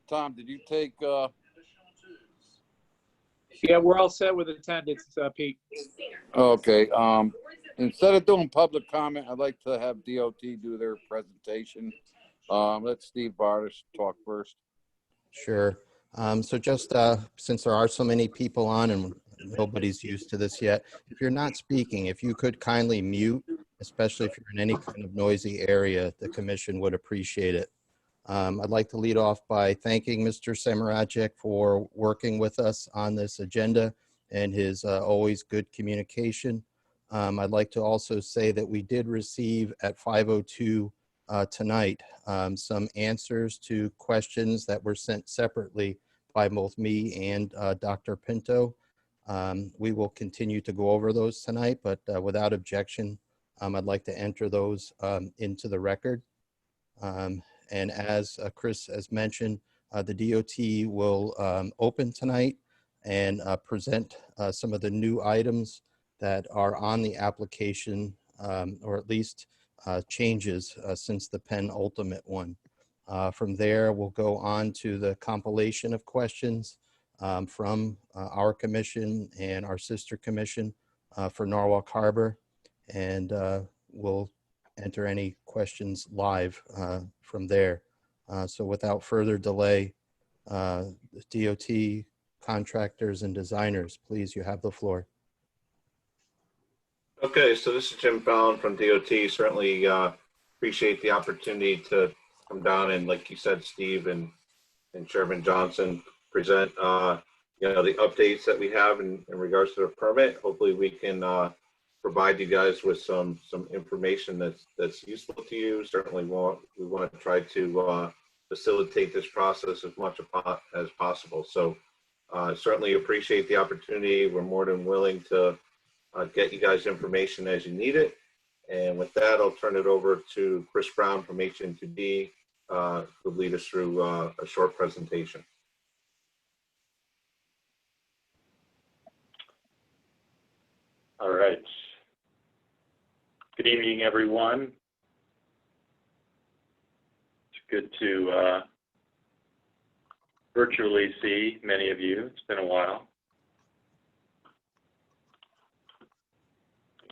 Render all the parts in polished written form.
Tom, did you take? Yeah, we're all set with attendance, Pete. Okay. Instead of doing public comment, I'd like to have DOT do their presentation. Let Steve Bartis talk first. Sure. So just since there are so many people on and nobody's used to this yet, if you're not speaking, if you could kindly mute, especially if you're in any kind of noisy area, the commission would appreciate it. I'd like to lead off by thanking Mr. Samarajek for working with us on this agenda and his always good communication. I'd like to also say that we did receive at 5:02 tonight some answers to questions that were sent separately by both me and Dr. Pinto. We will continue to go over those tonight, but without objection, I'd like to enter those into the record. And as Chris has mentioned, the DOT will open tonight and present some of the new items that are on the application, or at least changes since the penultimate one. From there, we'll go on to the compilation of questions from our commission and our sister commission for Norwalk Harbor, and we'll enter any questions live from there. So without further delay, DOT contractors and designers, please, you have the floor. Okay, so this is Jim Fallon from DOT. Certainly appreciate the opportunity to come down and, like you said, Steve and Chairman Johnson, present you know, the updates that we have in regards to the permit. Hopefully we can provide you guys with some information that's useful to you. Certainly we want to try to facilitate this process as much as possible. So certainly appreciate the opportunity. We're more than willing to get you guys information as you need it. And with that, I'll turn it over to Chris Brown from HN2D, who'll lead us through a short presentation. All right. Good evening, everyone. It's good to virtually see many of you. It's been a while.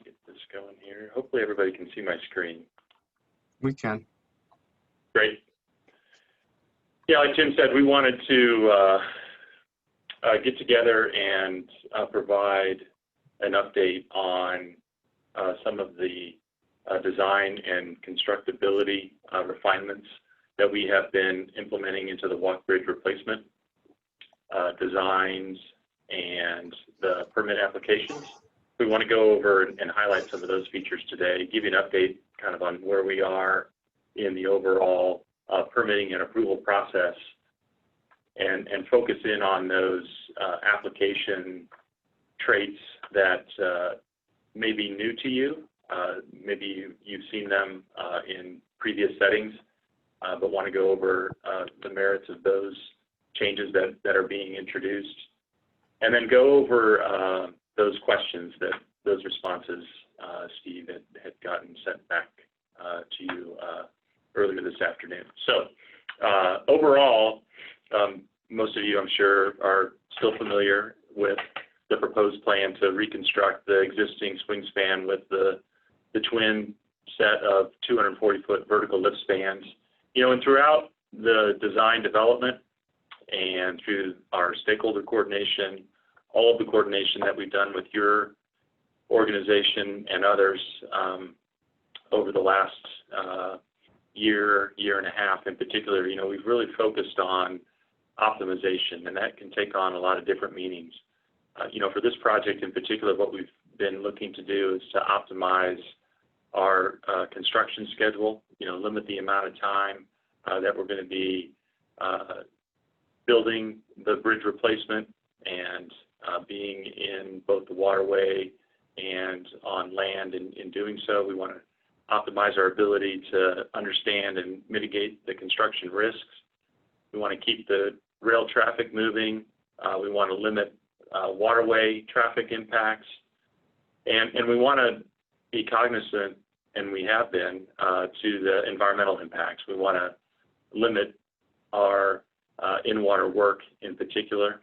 Get this going here. Hopefully everybody can see my screen. We can. Great. Yeah, like Jim said, we wanted to get together and provide an update on some of the design and constructability refinements that we have been implementing into the walk bridge replacement designs and the permit applications. We want to go over and highlight some of those features today, give you an update kind of on where we are in the overall permitting and approval process, and focus in on those application traits that may be new to you. Maybe you've seen them in previous settings, but want to go over the merits of those changes that are being introduced, and then go over those questions, those responses Steve had gotten sent back to you earlier this afternoon. So overall, most of you, I'm sure, are still familiar with the proposed plan to reconstruct the existing swing span with the twin set of 240-foot vertical lift spans. You know, and throughout the design development and through our stakeholder coordination, all of the coordination that we've done with your organization and others over the last year and a half in particular, you know, we've really focused on optimization, and that can take on a lot of different meanings. You know, for this project in particular, what we've been looking to do is to optimize our construction schedule, you know, limit the amount of time that we're going to be building the bridge replacement and being in both the waterway and on land. In doing so, we want to optimize our ability to understand and mitigate the construction risks. We want to keep the rail traffic moving. We want to limit waterway traffic impacts, and we want to be cognizant, and we have been, to the environmental impacts. We want to limit our in-water work in particular.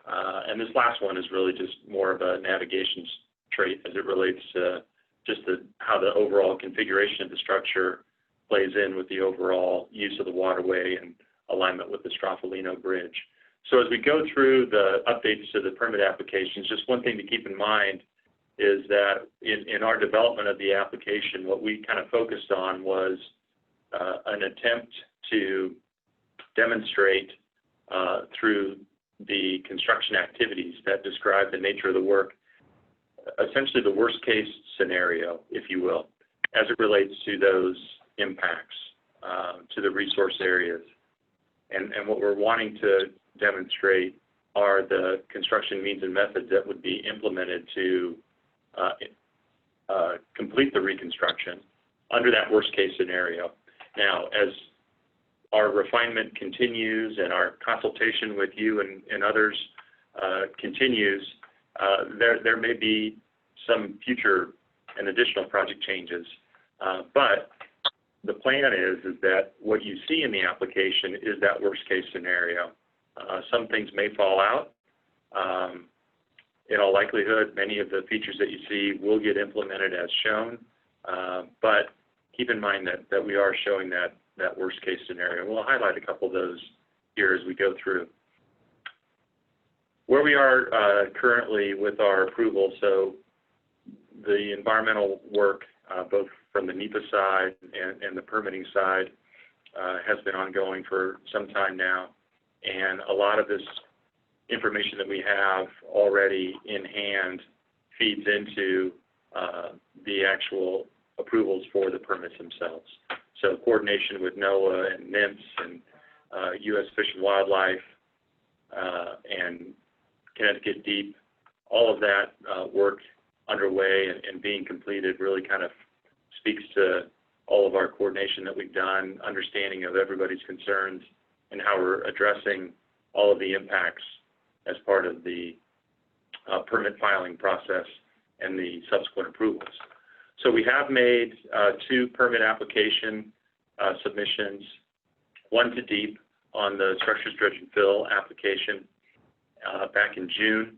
And this last one is really just more of a navigation trait as it relates to just how the overall configuration of the structure plays in with the overall use of the waterway and alignment with the Stroffolino Bridge. So as we go through the updates to the permit applications, just one thing to keep in mind is that in our development of the application, what we kind of focused on was an attempt to demonstrate through the construction activities that describe the nature of the work, essentially the worst case scenario, if you will, as it relates to those impacts to the resource areas. And what we're wanting to demonstrate are the construction means and methods that would be implemented to complete the reconstruction under that worst case scenario. Now, as our refinement continues and our consultation with you and others continues, there may be some future and additional project changes, but the plan is that what you see in the application is that worst case scenario. Some things may fall out. In all likelihood, many of the features that you see will get implemented as shown, but keep in mind that we are showing that worst case scenario. We'll highlight a couple of those here as we go through. Where we are currently with our approval, so the environmental work, both from the NEPA side and the permitting side, has been ongoing for some time now. And a lot of this information that we have already in hand feeds into the actual approvals for the permits themselves. So coordination with NOAA and NIMS and U.S. Fish and Wildlife and Connecticut Deep, all of that work underway and being completed really kind of speaks to all of our coordination that we've done, understanding of everybody's concerns, and how we're addressing all of the impacts as part of the permit filing process and the subsequent approvals. So we have made 2 permit application submissions, one to DEEP on the structures dredge and fill application back in June,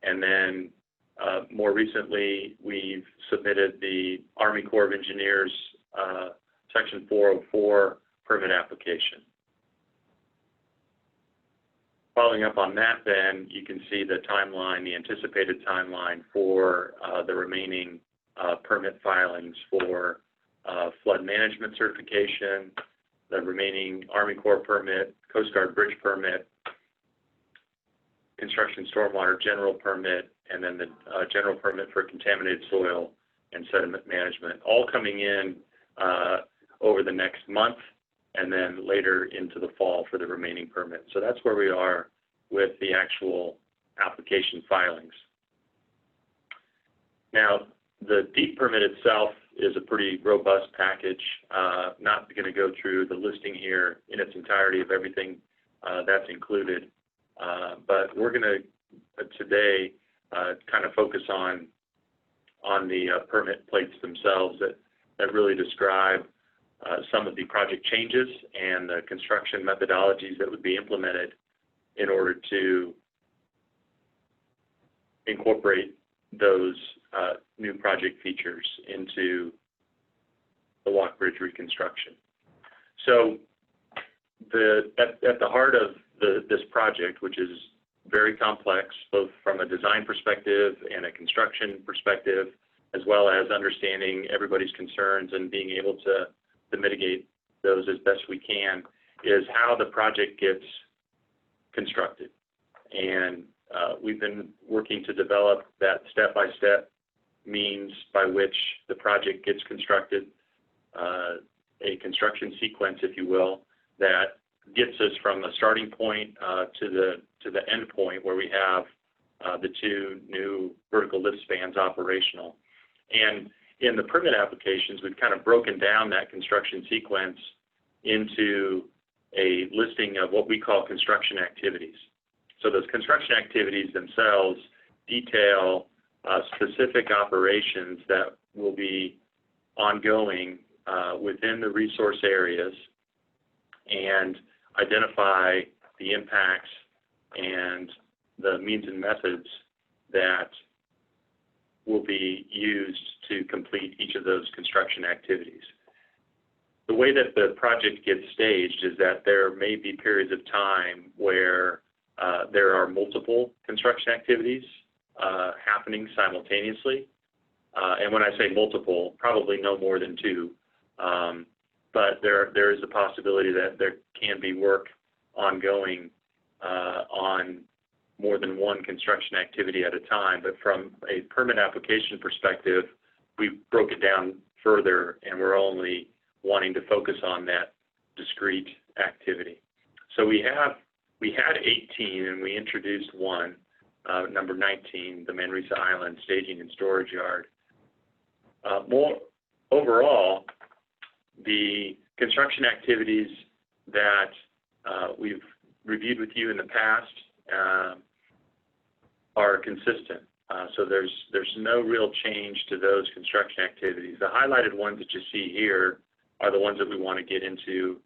and then more recently we've submitted the Army Corps of Engineers Section 404 permit application. Following up on that, then, you can see the timeline, the anticipated timeline for the remaining permit filings for flood management certification, the remaining Army Corps permit, Coast Guard bridge permit, construction stormwater general permit, and then the general permit for contaminated soil and sediment management, all coming in over the next month, and then later into the fall for the remaining permits. So that's where we are with the actual application filings. Now, the DEEP permit itself is a pretty robust package. Not going to go through the listing here in its entirety of everything that's included, but we're going to today kind of focus on the permit plates themselves that really describe some of the project changes and the construction methodologies that would be implemented in order to incorporate those new project features into the Walk Bridge reconstruction. So at the heart of this project, which is very complex, both from a design perspective and a construction perspective, as well as understanding everybody's concerns and being able to mitigate those as best we can, is how the project gets constructed. And we've been working to develop that step-by-step means by which the project gets constructed, a construction sequence, if you will, that gets us from the starting point to the end point where we have the 2 new vertical lift spans operational. And in the permit applications, we've kind of broken down that construction sequence into a listing of what we call construction activities. So those construction activities themselves detail specific operations that will be ongoing within the resource areas and identify the impacts and the means and methods that will be used to complete each of those construction activities. The way that the project gets staged is that there may be periods of time where there are multiple construction activities happening simultaneously. And when I say multiple, probably no more than two. But there is a possibility that there can be work ongoing on more than one construction activity at a time. But from a permit application perspective, we broke it down further, and we're only wanting to focus on that discrete activity. So we had 18, and we introduced one, number 19, the Manresa Island Staging and Storage Yard. Overall, the construction activities that we've reviewed with you in the past are consistent. So there's no real change to those construction activities. The highlighted ones that you see here are the ones that we want to get into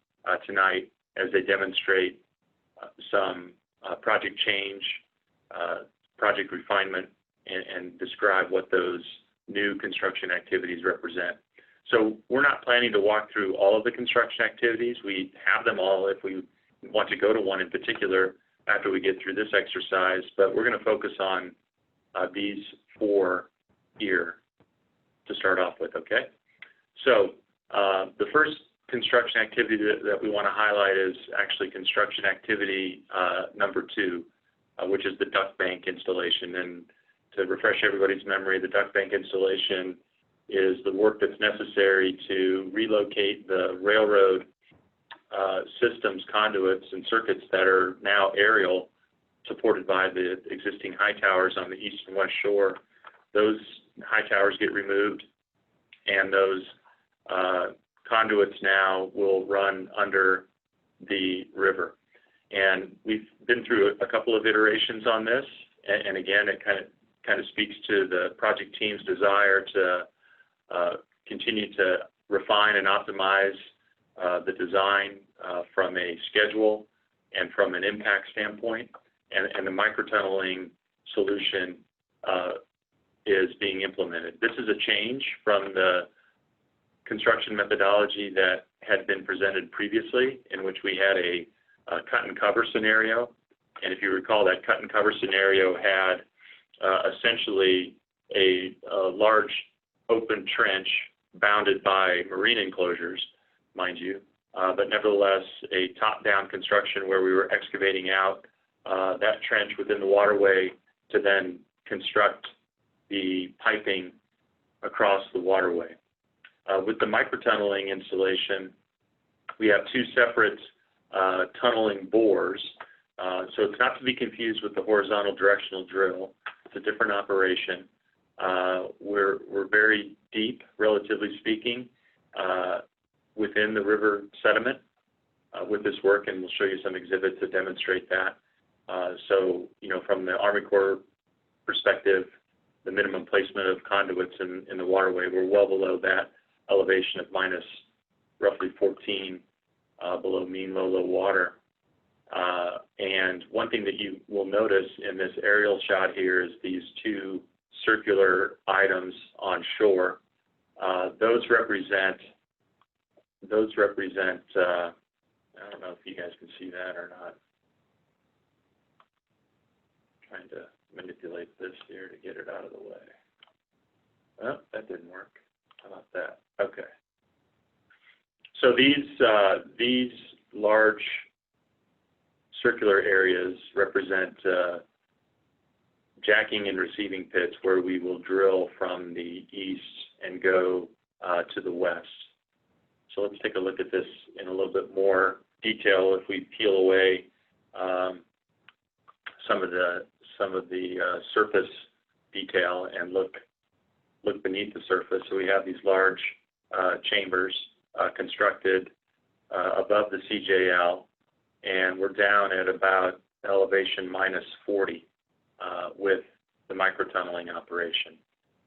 tonight, as they demonstrate some project change, project refinement, and describe what those new construction activities represent. So we're not planning to walk through all of the construction activities. We have them all if we want to go to one in particular after we get through this exercise, but we're going to focus on these four here to start off with, okay? So the first construction activity that we want to highlight is actually construction activity number 2, which is the duct bank installation. And to refresh everybody's memory, the duct bank installation is the work that's necessary to relocate the railroad systems, conduits, and circuits that are now aerial, supported by the existing high towers on the east and west shore. Those high towers get removed, and those conduits now will run under the river. And we've been through a couple of iterations on this, and again, it kind of speaks to the project team's desire to continue to refine and optimize the design from a schedule and from an impact standpoint. And the microtunneling solution is being implemented. This is a change from the construction methodology that had been presented previously, in which we had a cut and cover scenario. And if you recall, that cut and cover scenario had essentially a large open trench bounded by marine enclosures, mind you, but nevertheless a top-down construction where we were excavating out that trench within the waterway to then construct the piping across the waterway. With the microtunneling installation, we have two separate tunneling bores. So it's not to be confused with the horizontal directional drill. It's a different operation. We're very deep, relatively speaking, within the river sediment with this work, and we'll show you some exhibits that demonstrate that. So, from the Army Corps perspective, the minimum placement of conduits in the waterway, we're well below that elevation of minus roughly 14 below mean low water. And one thing that you will notice in this aerial shot here is these two circular items on shore. Those represent I don't know if you guys can see that or not. I'm trying to manipulate this here to get it out of the way. Oh, that didn't work. How about that? Okay. So these large circular areas represent jacking and receiving pits where we will drill from the east and go to the west. So let's take a look at this in a little bit more detail if we peel away some of the surface detail and look beneath the surface. So we have these large chambers constructed above the CJL, and we're down at about elevation minus 40 with the microtunneling operation.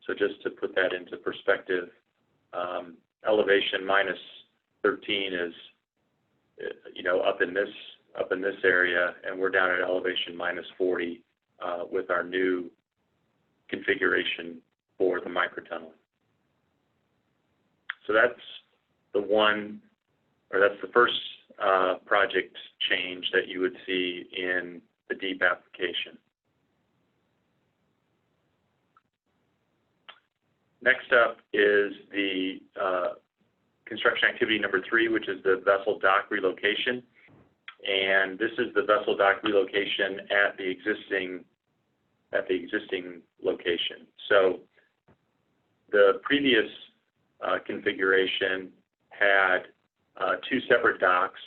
So just to put that into perspective, elevation minus 13 is, up in this up in this area, and we're down at elevation -40 with our new configuration for the microtunnel. So that's the first project change that you would see in the DEEP application. Next up is the construction activity number 3, which is the vessel dock relocation. And this is the vessel dock relocation at the existing location. So the previous configuration had 2 separate docks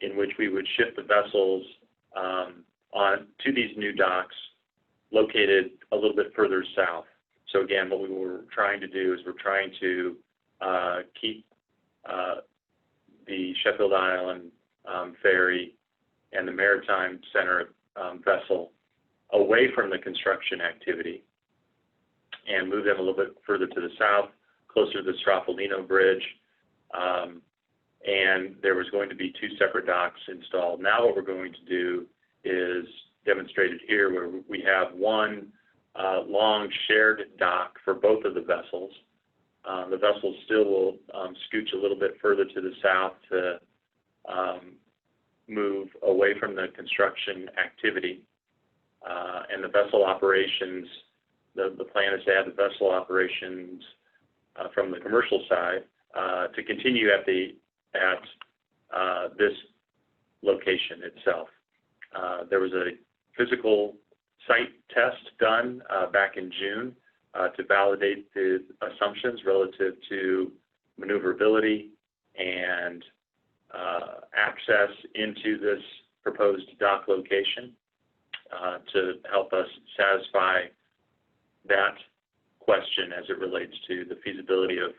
in which we would ship the vessels on to these new docks located a little bit further south. So again, what we were trying to do is we're trying to keep the Sheffield Island ferry and the Maritime Center vessel away from the construction activity and move them a little bit further to the south, closer to the Straffolino Bridge. And there was going to be 2 separate docks installed. Now what we're going to do is demonstrated here, where we have one long shared dock for both of the vessels. The vessels still will scooch a little bit further to the south to move away from the construction activity. And the vessel operations, the plan is to have the vessel operations from the commercial side to continue at this location itself. There was a physical site test done back in June to validate the assumptions relative to maneuverability and access into this proposed dock location to help us satisfy that question as it relates to the feasibility of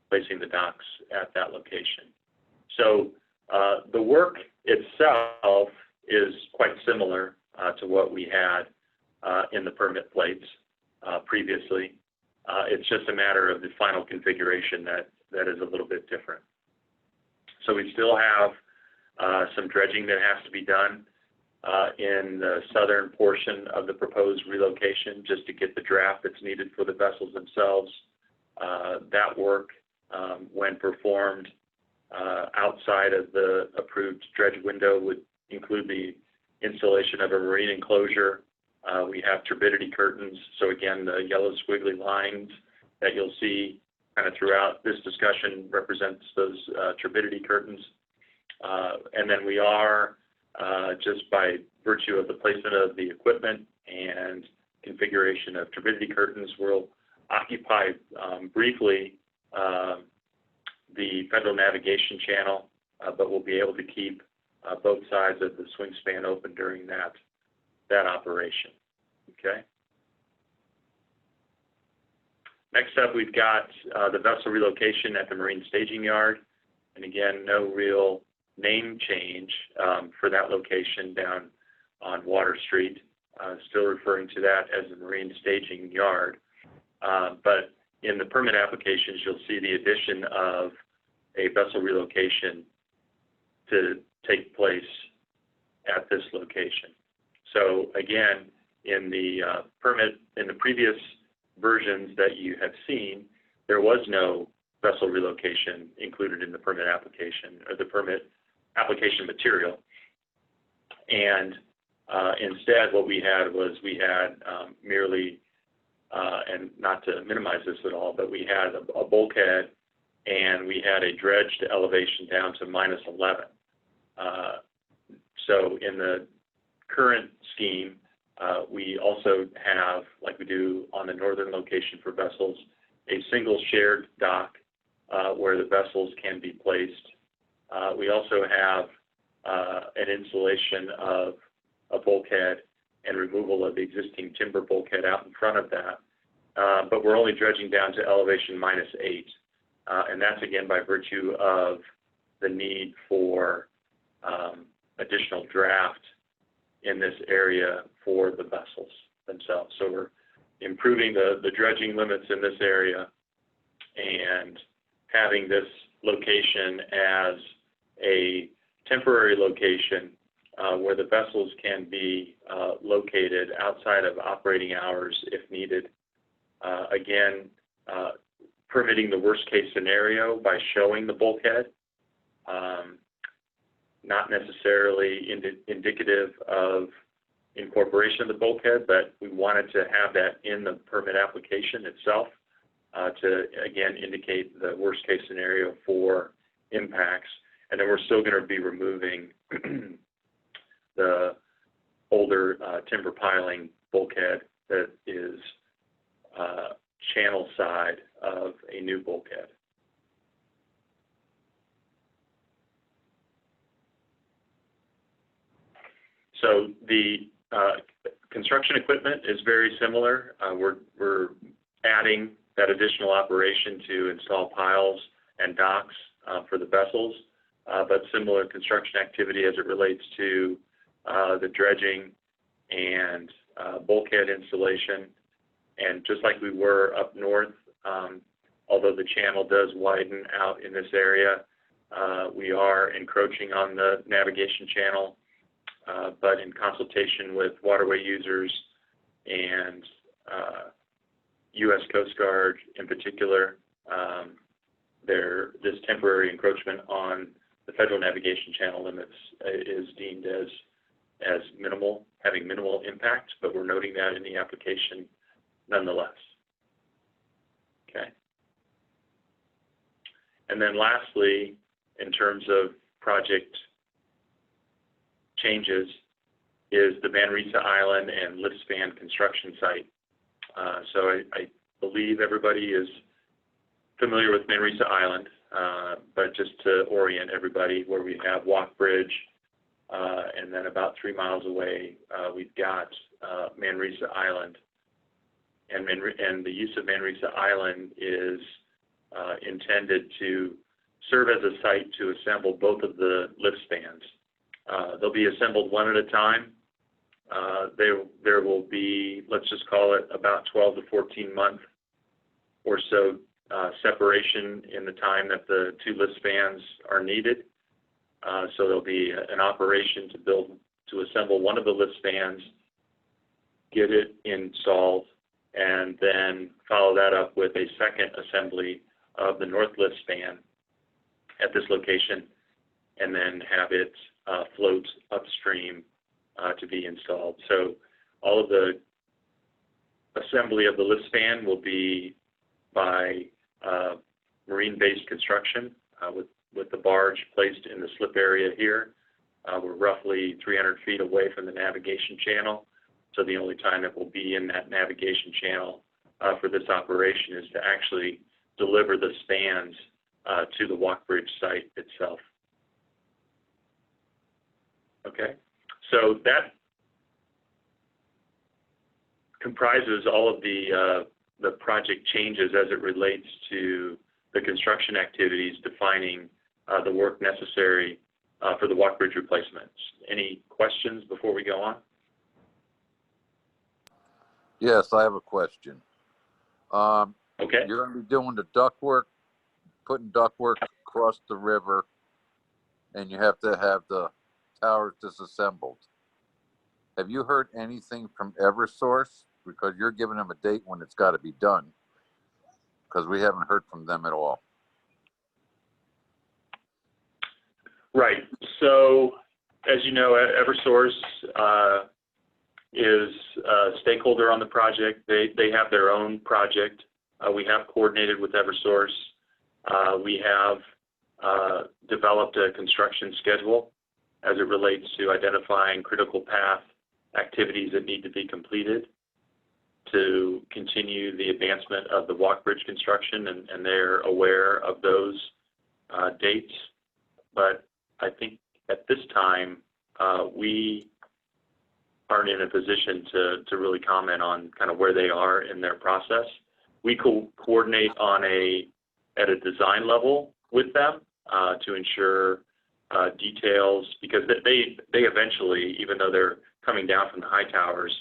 placing the docks at that location. So the work itself is quite similar to what we had in the permit plates previously. It's just a matter of the final configuration that is a little bit different. So we still have some dredging that has to be done in the southern portion of the proposed relocation just to get the draft that's needed for the vessels themselves. That work, when performed outside of the approved dredge window, would include the installation of a marine enclosure. We have turbidity curtains. So again, the yellow squiggly lines that you'll see kind of throughout this discussion represents those turbidity curtains. And then we are, just by virtue of the placement of the equipment and configuration of turbidity curtains, we'll occupy briefly the federal navigation channel, but we'll be able to keep both sides of the swing span open during that operation. Okay. Next up, we've got the vessel relocation at the Marine Staging Yard. And again, no real name change for that location down on Water Street. Still referring to that as the Marine Staging Yard. But in the permit applications, you'll see the addition of a vessel relocation to take place at this location. So again, in the permit, in the previous versions that you have seen, there was no vessel relocation included in the permit application or the permit application material. And instead, what we had was merely, and not to minimize this at all, but we had a bulkhead and we had a dredged elevation down to -11. So in the current scheme, we also have, like we do on the northern location for vessels, a single shared dock where the vessels can be placed. We also have an installation of a bulkhead and removal of the existing timber bulkhead out in front of that. But we're only dredging down to elevation -8. And that's again by virtue of the need for additional draft in this area for the vessels themselves. So we're improving the dredging limits in this area and having this location as a temporary location where the vessels can be located outside of operating hours if needed. Again, permitting the worst case scenario by showing the bulkhead, not necessarily indicative of incorporation of the bulkhead, but we wanted to have that in the permit application itself to, again, indicate the worst case scenario for impacts. And then we're still going to be removing the older timber piling bulkhead that is channel side of a new bulkhead. So the construction equipment is very similar. We're adding that additional operation to install piles and docks for the vessels, but similar construction activity as it relates to the dredging and bulkhead installation. And just like we were up north, although the channel does widen out in this area, we are encroaching on the navigation channel, but in consultation with waterway users and U.S. Coast Guard in particular, this temporary encroachment on the federal navigation channel limits is deemed as minimal, having minimal impact, but we're noting that in the application nonetheless. Okay. And then lastly, in terms of project changes, is the Manresa Island and lift span construction site. So I believe everybody is familiar with Manresa Island, but just to orient everybody, where we have Walk Bridge, and then about 3 miles away, we've got Manresa Island. And the use of Manresa Island is intended to serve as a site to assemble both of the lift spans. They'll be assembled one at a time. There will be, let's just call it, about 12 to 14 month or so separation in the time that the two lift spans are needed. So there'll be an operation to assemble one of the lift spans, get it installed, and then follow that up with a second assembly of the north lift span at this location, and then have it float upstream to be installed. So all of the assembly of the lift span will be by marine-based construction with the barge placed in the slip area here. We're roughly 300 feet away from the navigation channel, so the only time it will be in that navigation channel for this operation is to actually deliver the spans to the Walk Bridge site itself. Okay, so that comprises all of the project changes as it relates to the construction activities defining the work necessary for the Walk Bridge replacements. Any questions before we go on? Yes, I have a question. Okay. You're going to be doing the ductwork, putting ductwork across the river, and you have to have the towers disassembled. Have you heard anything from Eversource? Because you're giving them a date when it's got to be done, because we haven't heard from them at all. Right. So, as you know, Eversource is a stakeholder on the project. They have their own project. We have coordinated with Eversource. We have developed a construction schedule as it relates to identifying critical path activities that need to be completed to continue the advancement of the Walk Bridge construction, and they're aware of those dates. But I think at this time, we aren't in a position to really comment on kind of where they are in their process. We coordinate at a design level with them to ensure details, because they eventually, even though they're coming down from the high towers,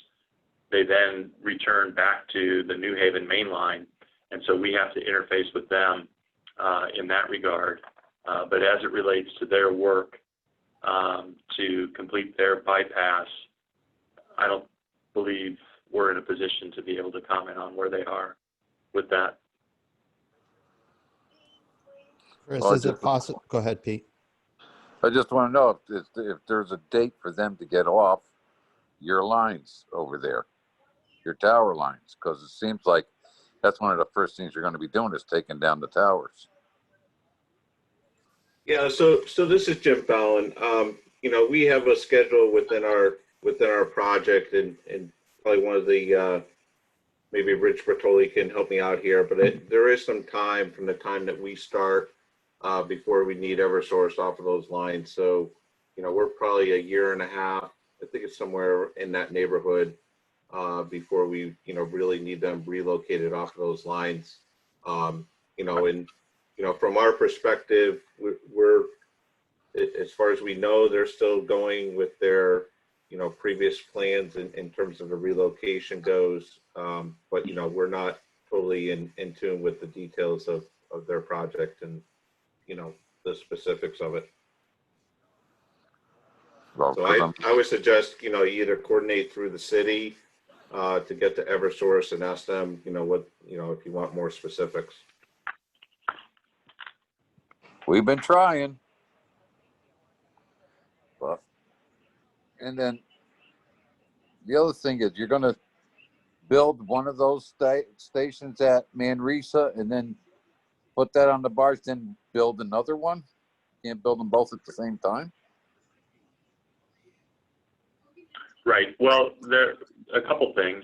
they then return back to the New Haven main line, and so we have to interface with them in that regard. But as it relates to their work, to complete their bypass. I don't believe we're in a position to be able to comment on where they are with that. Chris, Well, is it possible? Go ahead, Pete. I just want to know if there's a date for them to get off your lines over there, your tower lines, because it seems like that's one of the first things you're going to be doing is taking down the towers. Yeah, so this is Jim Fallon. You know, we have a schedule within our project, and probably one of the maybe Rich Bertoli can help me out here, but there is some time from the time that we start before we need Eversource off of those lines. So, you know, we're probably a year and a half. I think it's somewhere in that neighborhood before we, you know, really need them relocated off of those lines. You know, and you know, from our perspective, we're as far as we know, they're still going with their, you know, previous plans in terms of the relocation goes. But, you know, we're not totally in tune with the details of their project and, you know, the specifics of it. Well, So I would suggest, you know, either coordinate through the city to get to Eversource and ask them, you know, what, you know, if you want more specifics. we've been trying, but and then the other thing is you're going to build one of those stations at Manresa and then put that on the barge, then build another one. Can't build them both at the same time. Right. Well, there a couple things.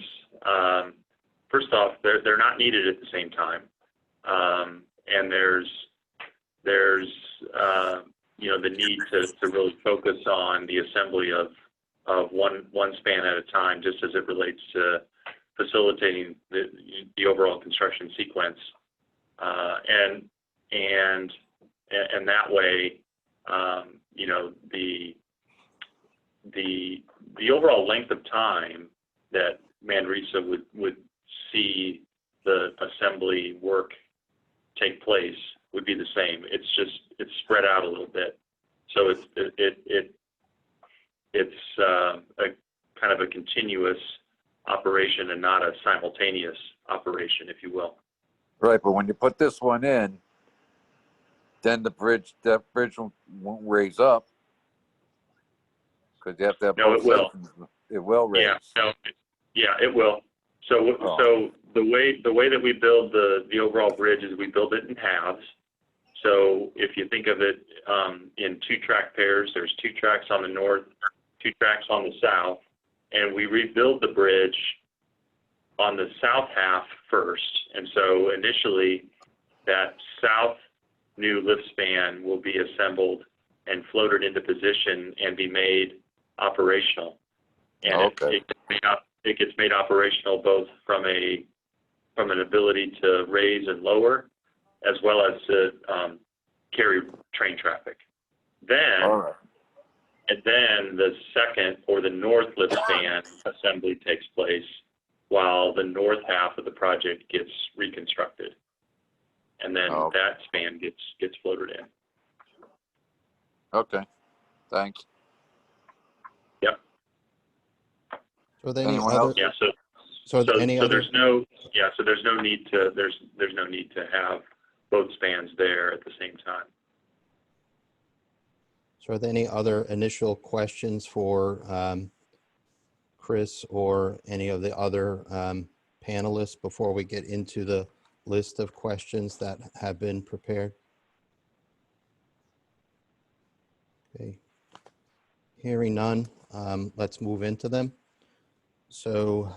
First off, they're not needed at the same time, and there's you know, the need to really focus on the assembly of one span at a time, just as it relates to facilitating the overall construction sequence, and that way, you know, the overall length of time that Manresa would see the assembly work take place would be the same. It's spread out a little bit, so it's a kind of a continuous operation and not a simultaneous operation, if you will. Right, but when you put this one in, then that bridge won't raise up because you have to have. No, it will. Sections. It will raise. Yeah, no, yeah, it will. So so the way that we build the overall bridge is we build it in halves. So if you think of it in 2-track pairs, there's 2 tracks on the north, 2 tracks on the south, and we rebuild the bridge on the south half first. And so initially, that south new lift span will be assembled and floated into position and be made operational. And Okay. it gets made operational both from an ability to raise and lower, as well as to carry train traffic. Then, All right. and then the second or the north lift span assembly takes place while the north half of the project gets reconstructed. And then that span gets floated in. Okay. Thanks. Yep. So are there any Anyone other? else? Yeah. So are there any other? there's no need to have both spans there at the same time. So are there any other initial questions for Chris or any of the other panelists before we get into the list of questions that have been prepared? Okay. Hearing none, let's move into them. So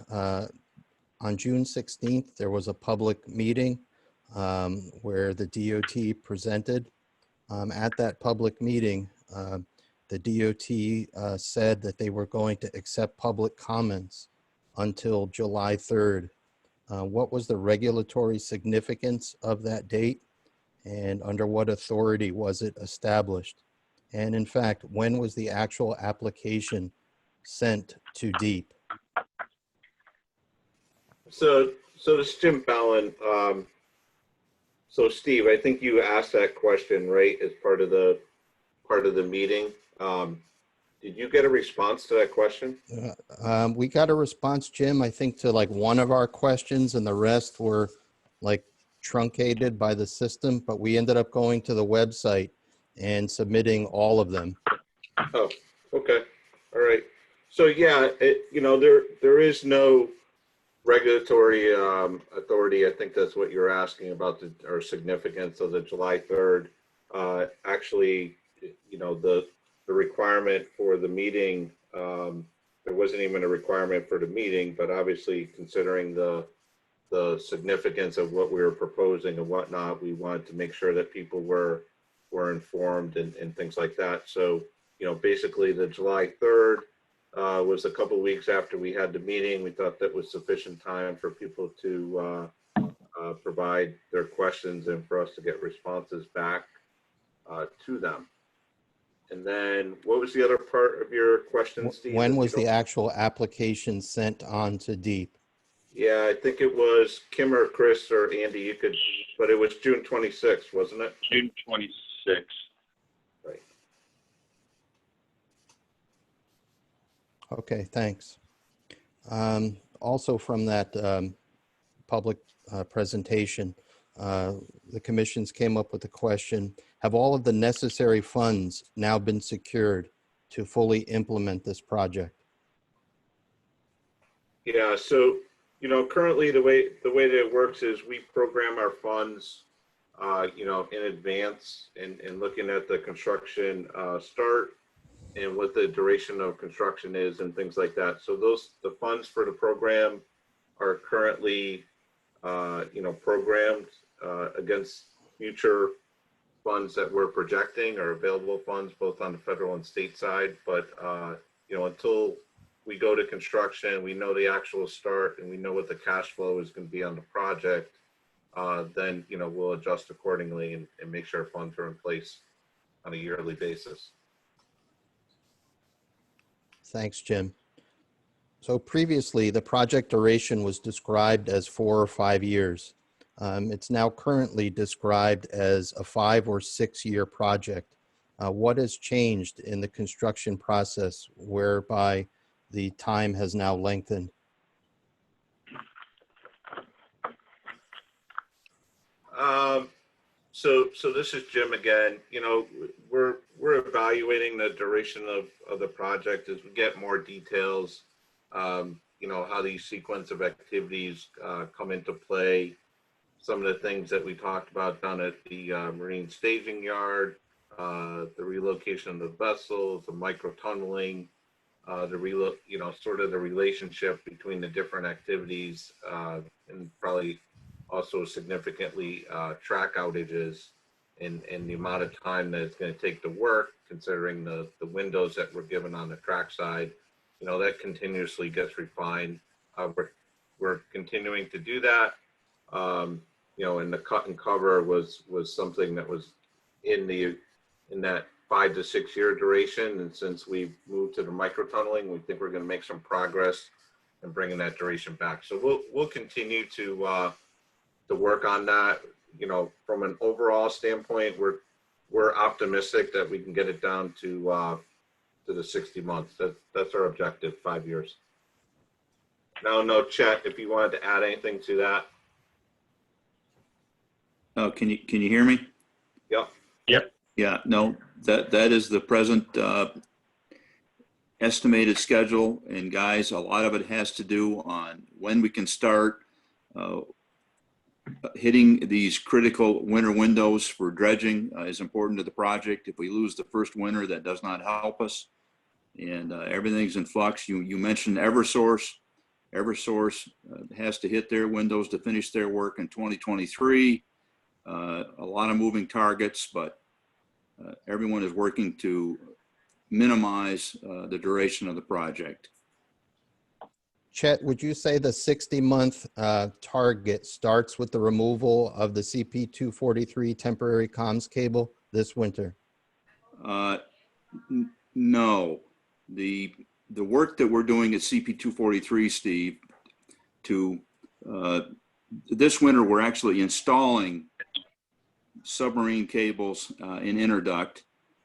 on June 16th, there was a public meeting where the DOT presented. At that public meeting, the DOT said that they were going to accept public comments until July 3rd. What was the regulatory significance of that date, and under what authority was it established? And in fact, when was the actual application sent to DEEP? So this is Jim Fallon. So Steve, I think you asked that question, right, as part of the meeting. Did you get a response to that question? We got a response, Jim, I think to like one of our questions, and the rest were like truncated by the system, but we ended up going to the website and submitting all of them. Oh, okay. All right. So yeah, there is no regulatory authority. I think that's what you're asking about, or significance of the July 3rd. Actually, the requirement for the meeting, there wasn't even a requirement for the meeting, but obviously considering the significance of what we were proposing and whatnot, we wanted to make sure that people were informed and things like that. So, basically the July 3rd was a couple of weeks after we had the meeting. We thought that was sufficient time for people to provide their questions and for us to get responses back to them. And then what was the other part of your question, Steve? When was the actual application sent on to DEEP? Yeah, I think it was Kim or Chris or Andy, you could, but it was June 26th, wasn't it? June 26th. Right. Okay, thanks. Also from that public presentation, the commissions came up with the question, have all of the necessary funds now been secured to fully implement this project? Yeah, so, currently the way that it works is we program our funds, in advance and looking at the construction start and what the duration of construction is and things like that. So the funds for the program are currently, programmed against future funds that we're projecting, or available funds both on the federal and state side. But, until we go to construction, we know the actual start and we know what the cash flow is going to be on the project, then, we'll adjust accordingly and make sure funds are in place on a yearly basis. Thanks, Jim. So previously, the project duration was described as 4 or 5 years. It's now currently described as a 5 or 6 year project. What has changed in the construction process whereby the time has now lengthened? So this is Jim again. We're evaluating the duration of the project as we get more details. How these sequence of activities come into play. Some of the things that we talked about down at the marine staging yard, the relocation of the vessels, the micro tunneling, sort of the relationship between the different activities, and probably also significantly track outages and the amount of time that it's going to take to work, considering the windows that we're given on the track side. That continuously gets refined. We're continuing to do that. And the cut and cover was something that was in that 5 to 6 year duration. And since we've moved to the micro tunneling, we think we're going to make some progress in bringing that duration back. So we'll continue to work on that. From an overall standpoint, we're optimistic that we can get it down to the 60 months. That's our objective, 5 years. Now, no, Chet, if you wanted to add anything to that. Can you hear me? Yep. Yep. Yeah, no, that is the present estimated schedule. And guys, a lot of it has to do on when we can start hitting these critical winter windows for dredging is important to the project. If we lose the first winter, that does not help us. And everything's in flux. You mentioned Eversource. Eversource has to hit their windows to finish their work in 2023. A lot of moving targets, but everyone is working to minimize the duration of the project. Chet, would you say the 60-month target starts with the removal of the CP243 temporary comms cable this winter? No. The work that we're doing at CP243, Steve, this winter we're actually installing submarine cables in interduct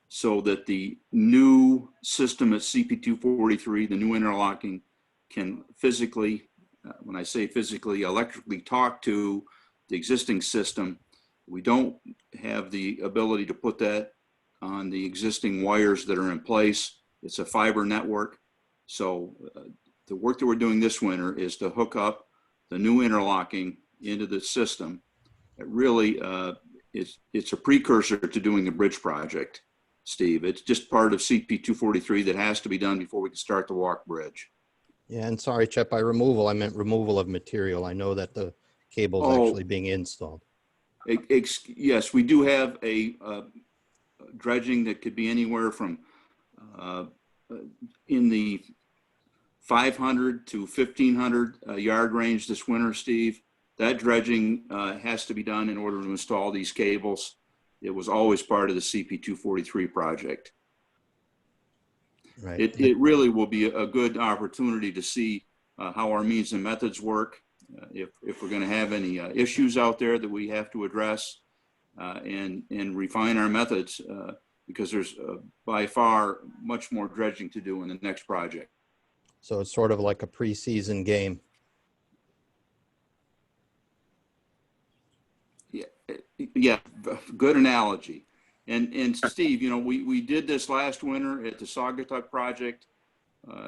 so that the new system at CP 243, the new interlocking, can physically, when I say physically, electrically talk to the existing system. We don't have the ability to put that on the existing wires that are in place. It's a fiber network. So the work that we're doing this winter is to hook up the new interlocking into the system. It really, it's a precursor to doing the bridge project, Steve. It's just part of CP 243 that has to be done before we can start the walk bridge. Yeah, and sorry, Chet, by removal, I meant removal of material. I know that the cable's actually being installed. Yes, we do have a dredging that could be anywhere from in the 500 to 1,500 yard range this winter, Steve. That dredging has to be done in order to install these cables. It was always part of the CP 243 project. Right. It really will be a good opportunity to see how our means and methods work. If we're going to have any issues out there that we have to address and refine our methods, because there's by far much more dredging to do in the next project. So it's sort of like a preseason game. Yeah, good analogy. And Steve, you know, we did this last winter at the Saugatuck project.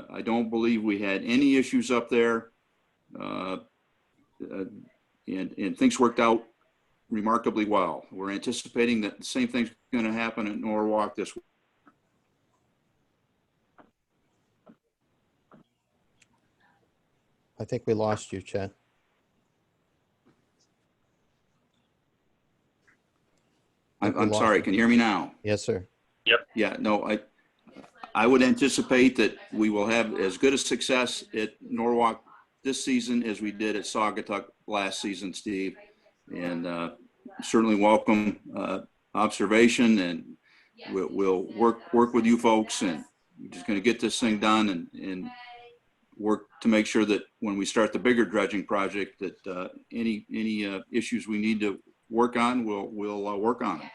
I don't believe we had any issues up there. And things worked out remarkably well. We're anticipating that the same thing's going to happen at Norwalk this week. I think we lost you, Chet. I'm sorry, can you hear me now? Yes, sir. Yeah, no, I would anticipate that we will have as good a success at Norwalk this season as we did at Saugatuck last season, Steve. And certainly welcome observation, and we'll work with you folks, and we're just going to get this thing done and work to make sure that when we start the bigger dredging project, that any issues we need to work on, we'll work on them.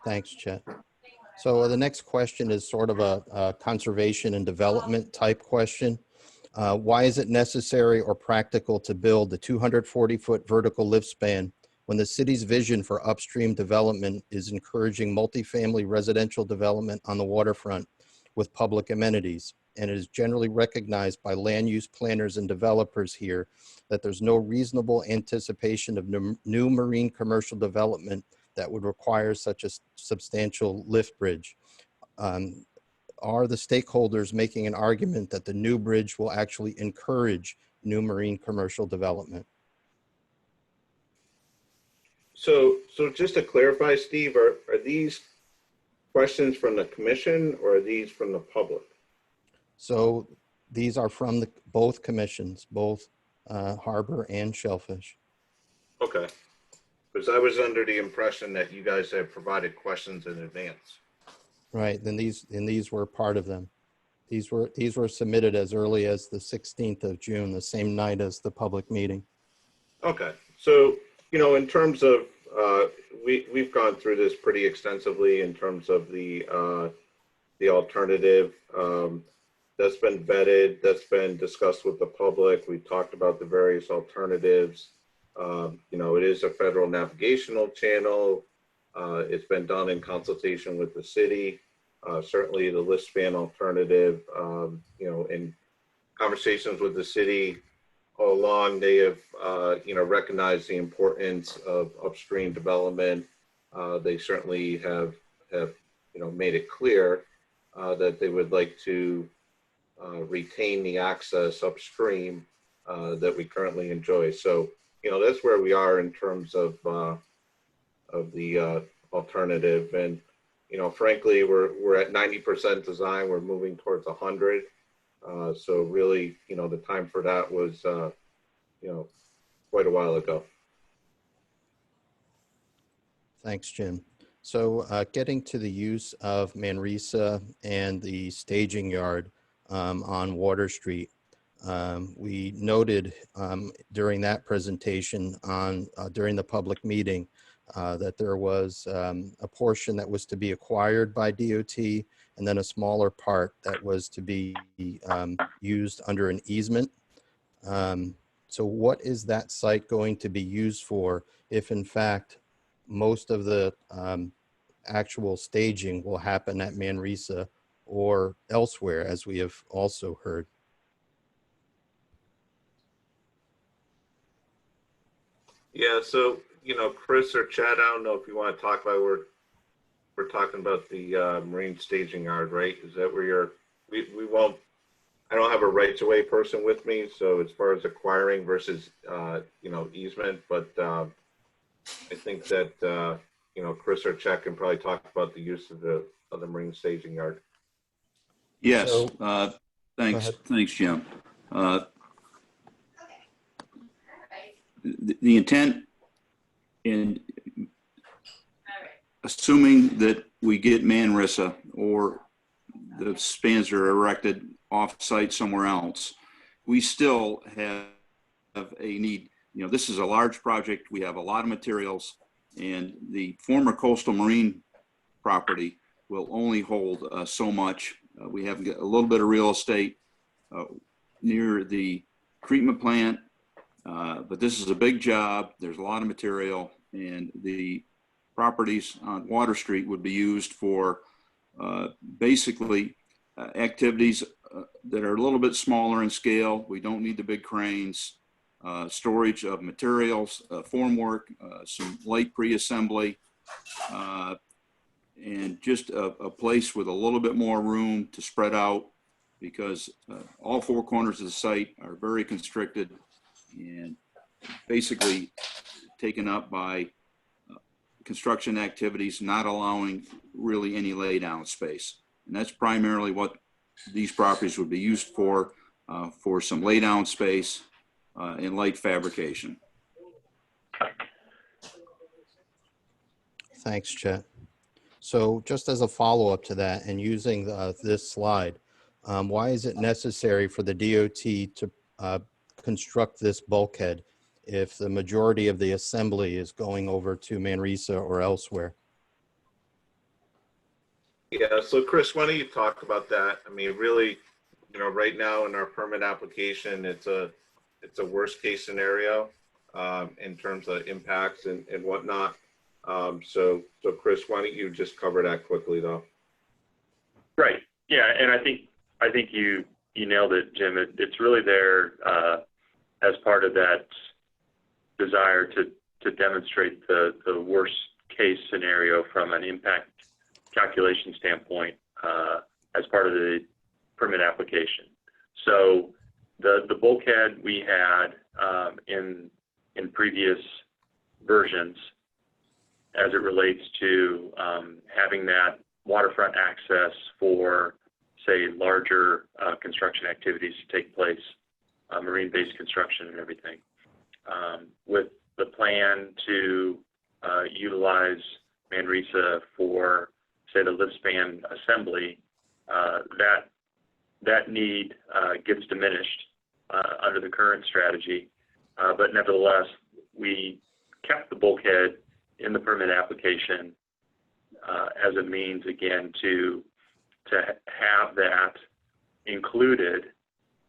Thanks, Chet. So the next question is sort of a conservation and development type question. Why is it necessary or practical to build the 240-foot vertical lift span when the city's vision for upstream development is encouraging multifamily residential development on the waterfront with public amenities? And it is generally recognized by land use planners and developers here that there's no reasonable anticipation of new marine commercial development that would require such a substantial lift bridge. Are the stakeholders making an argument that the new bridge will actually encourage new marine commercial development? So just to clarify, Steve, are these questions from the commission or are these from the public? So these are from both commissions, both Harbor and Shellfish. Okay. Because I was under the impression that you guys had provided questions in advance. Right, then these were part of them. These were submitted as early as the 16th of June, the same night as the public meeting. Okay. So, you know, in terms of, we've gone through this pretty extensively in terms of the alternative. That's been vetted, that's been discussed with the public. We talked about the various alternatives. You know, it is a federal navigational channel. It's been done in consultation with the city. Certainly the lift span alternative, you know, in conversations with the city all along, they have, you know, recognized the importance of upstream development. They certainly have, you know, made it clear that they would like to retain the access upstream that we currently enjoy. So, you know, that's where we are in terms of the alternative. And, you know, frankly, we're at 90% design. We're moving towards 100. So really, you know, the time for that was, you know, quite a while ago. Thanks, Jim. So getting to the use of Manresa and the staging yard on Water Street, we noted during that presentation during the public meeting that there was a portion that was to be acquired by DOT and then a smaller part that was to be used under an easement. So what is that site going to be used for if in fact most of the actual staging will happen at Manresa or elsewhere, as we have also heard? Yeah, so, Chris or Chad, I don't know if you want to talk about, we're talking about the marine staging yard, right? Is that where we won't, I don't have a rights of way person with me, so as far as acquiring versus, easement, but I think that, Chris or Chad can probably talk about the use of the marine staging yard. Yes, So- thanks, ahead. thanks, Jim. The intent in assuming that we get Manresa or the spans are erected off-site somewhere else, we still have a need. This is a large project. We have a lot of materials, and the former coastal marine property will only hold so much. We have a little bit of real estate near the treatment plant, but this is a big job. There's a lot of material, and the properties on Water Street would be used for basically activities that are a little bit smaller in scale. We don't need the big cranes, storage of materials, formwork, some light pre-assembly, and just a place with a little bit more room to spread out, because all four corners of the site are very constricted and basically taken up by construction activities, not allowing really any lay down space. And that's primarily what these properties would be used for some lay down space and light fabrication. Thanks, Chet. So just as a follow-up to that, and using this slide, why is it necessary for the DOT to construct this bulkhead if the majority of the assembly is going over to Manresa or elsewhere? Yeah, so Chris, why don't you talk about that? I mean, really, right now in our permit application, it's a worst case scenario in terms of impacts and whatnot. So Chris, why don't you just cover that quickly, though? Right. Yeah, and I think you nailed it, Jim. It's really there as part of that desire to demonstrate the worst case scenario from an impact calculation standpoint as part of the permit application. So the bulkhead we had in previous versions, as it relates to having that waterfront access for, say, larger construction activities to take place, marine-based construction and everything. With the plan to utilize Manresa for, say, the lift span assembly, that need gets diminished under the current strategy. But nevertheless, we kept the bulkhead in the permit application as a means, again, to have that included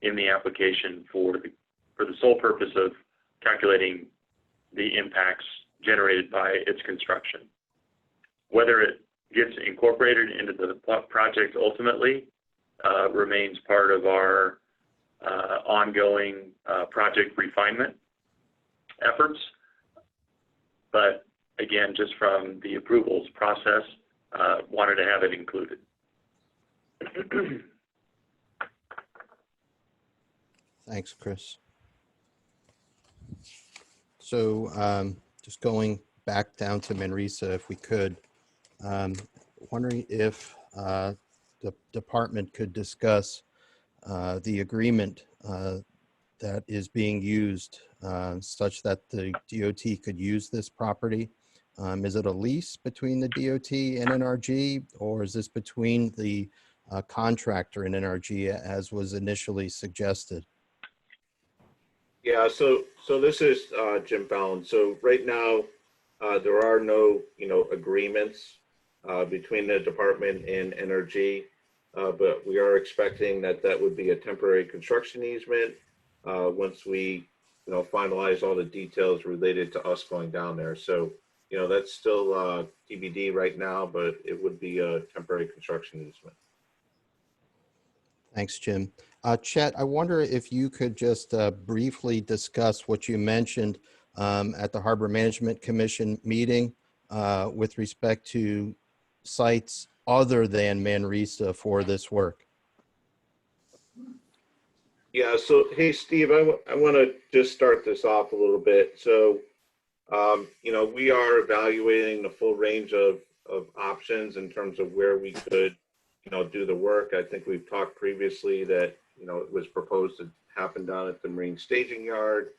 in the application for the sole purpose of calculating the impacts generated by its construction. Whether it gets incorporated into the project ultimately remains part of our ongoing project refinement efforts. But again, just from the approvals process, wanted to have it included. Thanks, Chris. So just going back down to Manresa, if we could, wondering if the department could discuss the agreement that is being used such that the DOT could use this property. Is it a lease between the DOT and NRG, or is this between the contractor and NRG as was initially suggested? Yeah, so this is Jim Fallon. So right now, There are no, agreements between the department and NRG, but we are expecting that that would be a temporary construction easement once we, finalize all the details related to us going down there. So, that's still TBD right now, but it would be a temporary construction easement. Thanks, Jim. Chet, I wonder if you could just briefly discuss what you mentioned at the Harbor Management Commission meeting with respect to sites other than Manresa for this work. Yeah, so hey, Steve, I want to just start this off a little bit. So, we are evaluating the full range of options in terms of where we could, do the work. I think we've talked previously that, it was proposed to happen down at the Marine Staging Yard.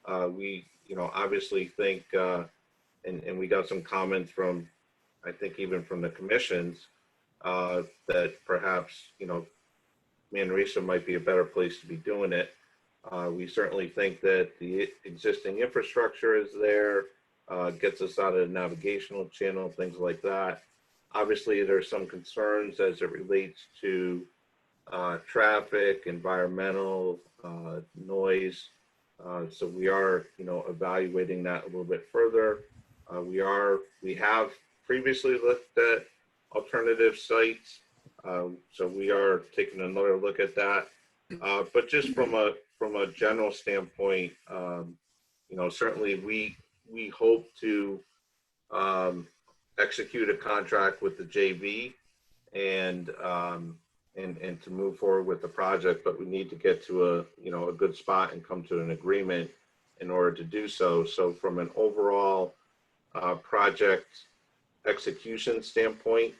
We, obviously think, and we got some comments from, I think even from the commissions, that perhaps, Manresa might be a better place to be doing it. We certainly think that the existing infrastructure is there, gets us out of the navigational channel, things like that. Obviously, there's some concerns as it relates to traffic, environmental, noise. So we are, evaluating that a little bit further. We have previously looked at alternative sites. So we are taking another look at that. But just from a general standpoint, certainly we hope to execute a contract with the JV and to move forward with the project, but we need to get to a good spot and come to an agreement in order to do so. So from an overall project execution standpoint,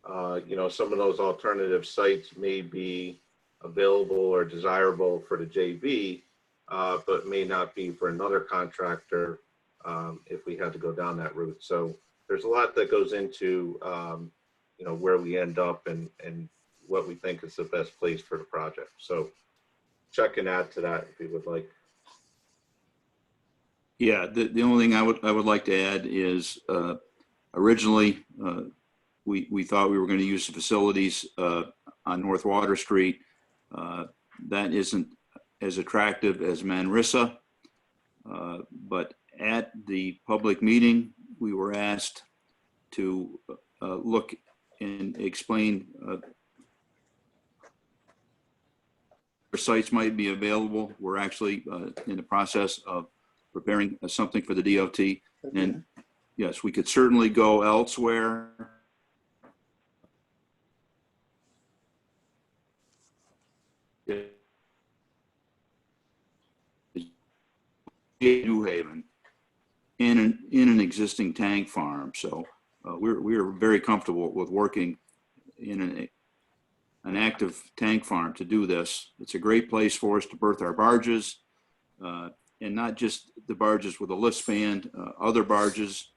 some of those alternative sites may be available or desirable for the JV, but may not be for another contractor if we had to go down that route. So there's a lot that goes into, where we end up and what we think is the best place for the project. So Chuck can add to that if he would like. Yeah, the only thing I would like to add is originally we thought we were going to use the facilities on North Water Street. That isn't as attractive as Manresa, but at the public meeting, we were asked to look and explain where sites might be available. We're actually in the process of preparing something for the DOT. And yes, we could certainly go elsewhere. New Haven in an existing tank farm. So we're very comfortable with working in an active tank farm to do this. It's a great place for us to berth our barges, and not just the barges with a lift span, other barges.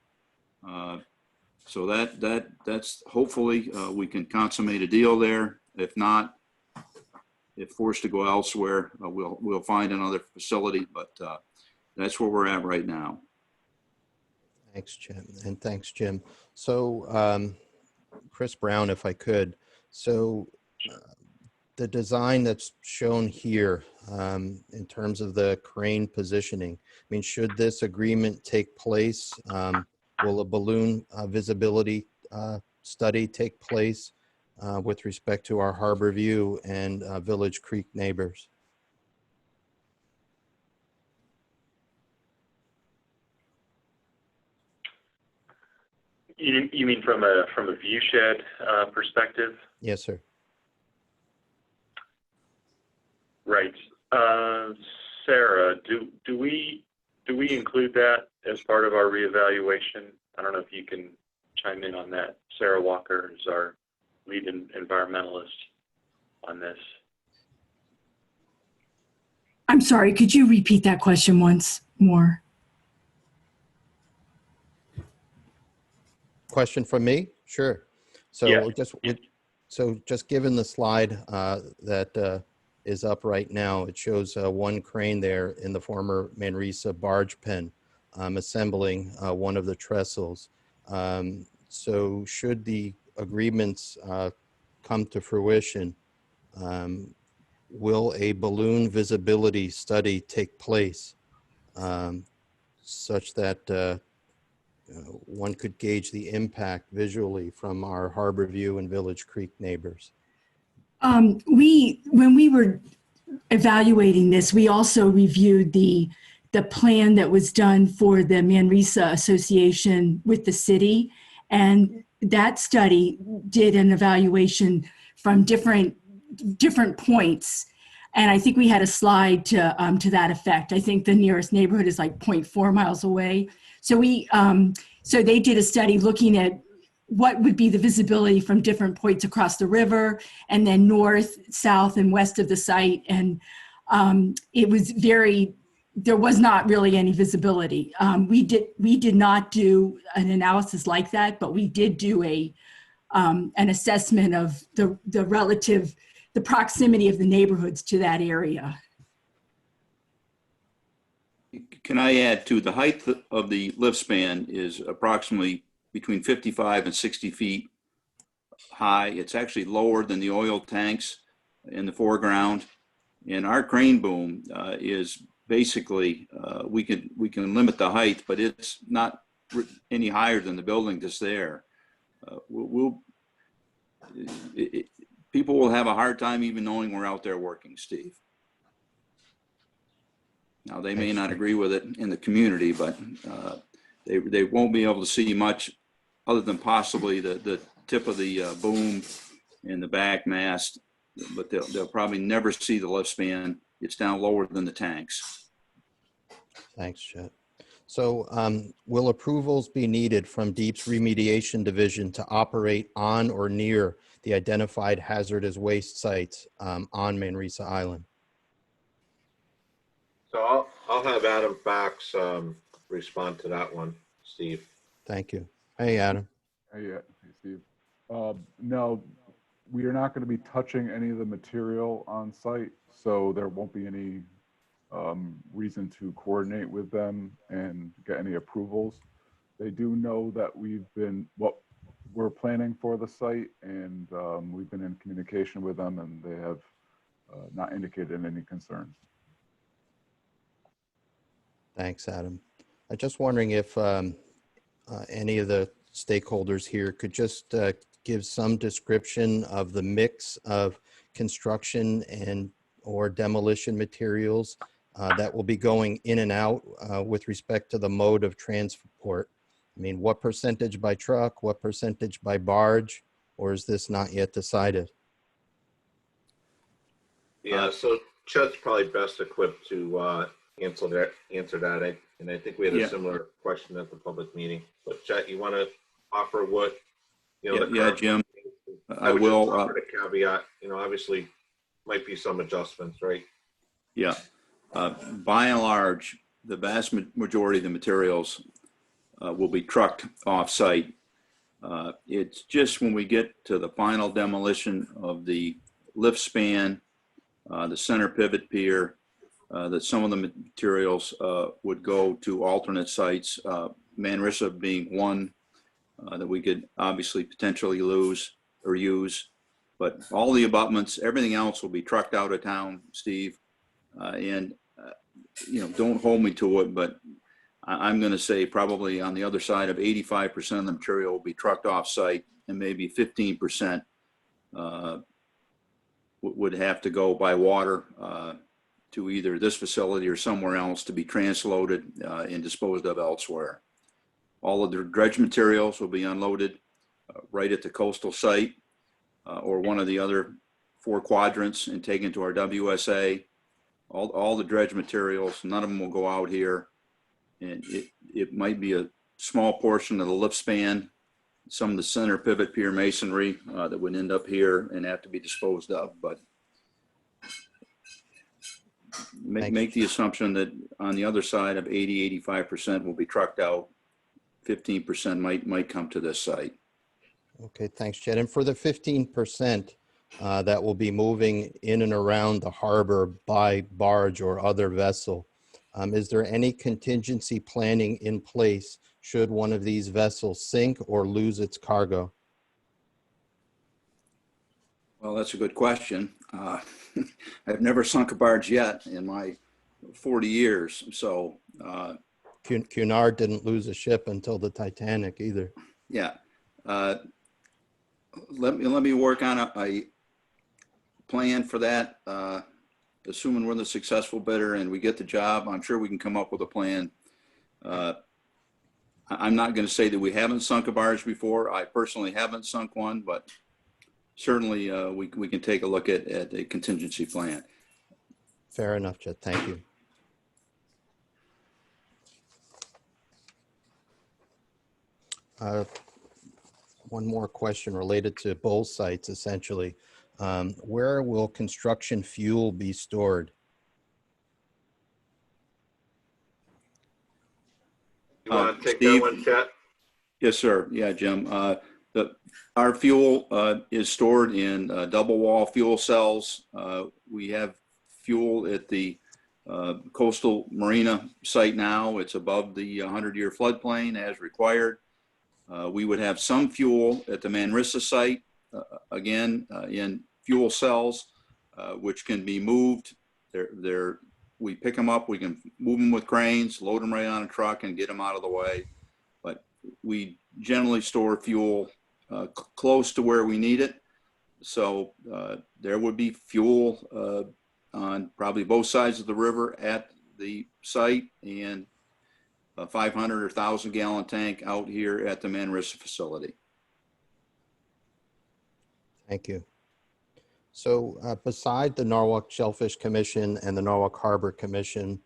So that's hopefully we can consummate a deal there. If not, if forced to go elsewhere, we'll find another facility, but that's where we're at right now. Thanks, Jim. And thanks, Jim. So Chris Brown, if I could. So the design that's shown here in terms of the crane positioning, I mean, should this agreement take place, will a balloon visibility study take place with respect to our Harbor View and Village Creek neighbors? You mean from a view shed perspective? Yes, sir. Right. Sarah, do we include that as part of our reevaluation? I don't know if you can chime in on that. Sarah Walker is our lead environmentalist on this. I'm sorry, could you repeat that question once more? Question from me? Sure. So Yeah. just given the slide that is up right now, it shows one crane there in the former Manresa barge pen. assembling one of the trestles. So should the agreements come to fruition, will a balloon visibility study take place such that one could gauge the impact visually from our Harborview and Village Creek neighbors? When we were evaluating this, we also reviewed the plan that was done for the Manresa Association with the city. And that study did an evaluation from different points. And I think we had a slide to that effect. I think the nearest neighborhood is like 0.4 miles away. So so they did a study looking at what would be the visibility from different points across the river, and then north, south, and west of the site. And it was there was not really any visibility. We did not do an analysis like that, but we did do an assessment of the proximity of the neighborhoods to that area. Can I add to the height of the lift span is approximately between 55 and 60 feet high. It's actually lower than the oil tanks in the foreground. And our crane boom is basically, we can limit the height, but it's not any higher than the building that's there. People will have a hard time even knowing we're out there working, Steve. Now, they may not agree with it in the community, but they won't be able to see much other than possibly the tip of the boom and the back mast, but they'll probably never see the lift span. It's down lower than the tanks. Thanks, Chet. So will approvals be needed from DEEP's Remediation Division to operate on or near the identified hazardous waste sites on Manresa Island? So I'll have Adam Fox respond to that one, Steve. Thank you. Hey, Adam. Hey, Steve. No, we are not going to be touching any of the material on site, so there won't be any reason to coordinate with them and get any approvals. They do know that what we're planning for the site, and we've been in communication with them, and they have not indicated any concerns. Thanks, Adam. I'm just wondering if any of the stakeholders here could just give some description of the mix of construction and or demolition materials that will be going in and out with respect to the mode of transport. I mean, what percentage by truck, what percentage by barge, or is this not yet decided? Yeah, so Chet's probably best equipped to answer that. And I think we had a similar question at the public meeting. But Chet, you want to offer what, Yeah, Jim, I would will. just offer the caveat, obviously might be some adjustments, right? Yeah. By and large, the vast majority of the materials will be trucked off-site. It's just when we get to the final demolition of the lift span, the center pivot pier, that some of the materials would go to alternate sites, Manresa being one that we could obviously potentially lose or use. But all the abutments, everything else will be trucked out of town, Steve. Don't hold me to it, but I'm going to say probably on the other side of 85% of the material will be trucked off site, and maybe 15% would have to go by water to either this facility or somewhere else to be transloaded and disposed of elsewhere. All of the dredge materials will be unloaded right at the coastal site or one of the other 4 quadrants and taken to our WSA. All the dredge materials, none of them will go out here. And it might be a small portion of the lift span, some of the center pivot pier masonry that would end up here and have to be disposed of. But make the assumption that on the other side of 80–85% will be trucked out. 15% might come to this site. Okay, thanks, Chet. And for the 15% that will be moving in and around the harbor by barge or other vessel, Is there any contingency planning in place should one of these vessels sink or lose its cargo? Well, that's a good question. I've never sunk a barge yet in my 40 years. So, Cunard didn't lose a ship until the Titanic either. yeah. Let me work on a plan for that. Assuming we're the successful bidder and we get the job, I'm sure we can come up with a plan. I'm not going to say that we haven't sunk a barge before. I personally haven't sunk one, but certainly we can take a look at a contingency plan. Fair enough, Chet. Thank you. One more question related to both sites, essentially. Where will construction fuel be stored? You want to take Steve? that one, Chet? Yes, sir. Yeah, Jim. Our fuel is stored in double wall fuel cells. We have fuel at the coastal marina site now. It's above the 100-year floodplain as required. We would have some fuel at the Manresa site, again, in fuel cells, which can be moved. We pick them up, we can move them with cranes, load them right on a truck and get them out of the way. But we generally store fuel close to where we need it. So there would be fuel on probably both sides of the river at the site, and a 500 or 1,000 gallon tank out here at the Manresa facility. Thank you. So beside the Norwalk Shellfish Commission and the Norwalk Harbor Commission,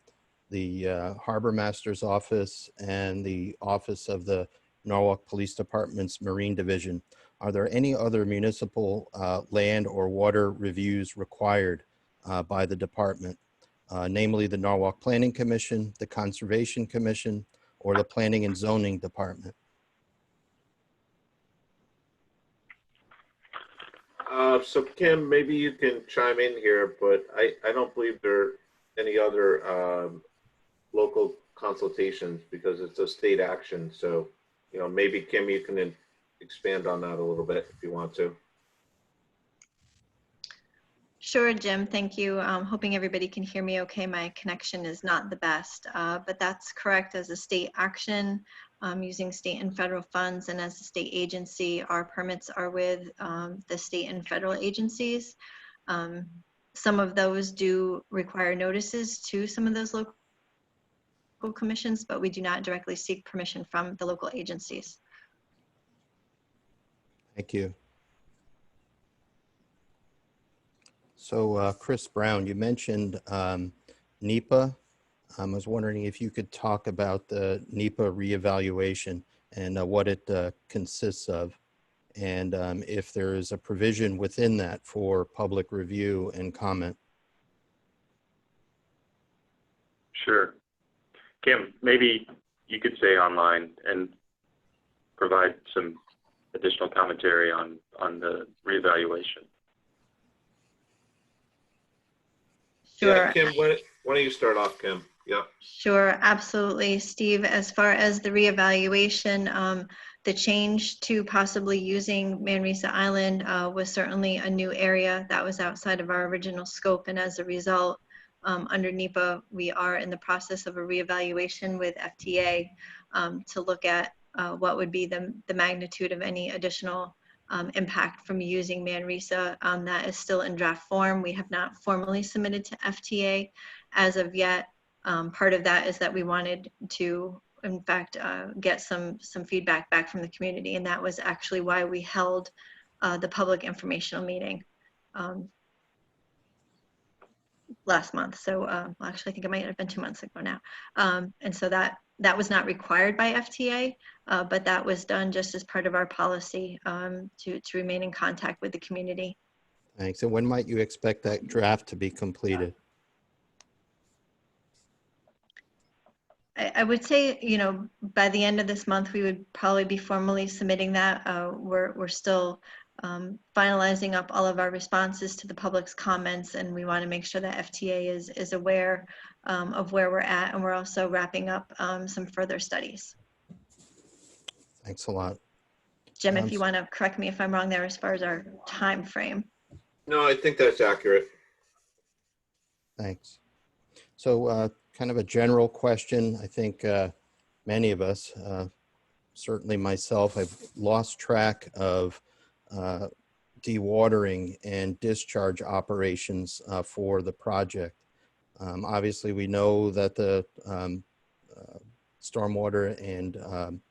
the Harbor Master's Office and the Office of the Norwalk Police Department's Marine Division, are there any other municipal land or water reviews required by the department, namely the Norwalk Planning Commission, the Conservation Commission, or the Planning and Zoning Department? So Kim, maybe you can chime in here, but I don't believe there are any other local consultations because it's a state action. So, you know, maybe Kim, you can expand on that a little bit if you want to. Sure, Jim, thank you. Hoping everybody can hear me okay. My connection is not the best, but that's correct. As a state action, using state and federal funds, and as a state agency, our permits are with the state and federal agencies. Some of those do require notices to some of those local commissions, but we do not directly seek permission from the local agencies. Thank you. So Chris Brown, you mentioned NEPA. I was wondering if you could talk about the Nepa reevaluation and what it consists of, and if there is a provision within that for public review and comment. Sure. Kim, maybe you could stay online and provide some additional commentary on the reevaluation. Sure. Yeah, Kim, why don't you start off, Kim? Yeah. Sure, absolutely. Steve, as far as the reevaluation, the change to possibly using Manresa Island was certainly a new area that was outside of our original scope. And as a result, under NEPA, we are in the process of a reevaluation with FTA to look at what would be the magnitude of any additional impact from using Manresa. That is still in draft form. We have not formally submitted to FTA as of yet. Part of that is that we wanted to, in fact, get some feedback back from the community, and that was actually why we held the public informational meeting last month. So actually, I think it might have been 2 months ago now. And so that was not required by FTA, but that was done just as part of our policy to remain in contact with the community. Thanks. And when might you expect that draft to be completed? I would say, you know, by the end of this month, we would probably be formally submitting that. We're still finalizing up all of our responses to the public's comments, and we want to make sure that FTA is aware of where we're at, and we're also wrapping up some further studies. Thanks a lot. Jim, if you want to correct me if I'm wrong there as far as our time frame. No, I think that's accurate. Thanks. So kind of a general question. I think many of us, certainly myself, I've lost track of dewatering and discharge operations for the project. Obviously, we know that the stormwater and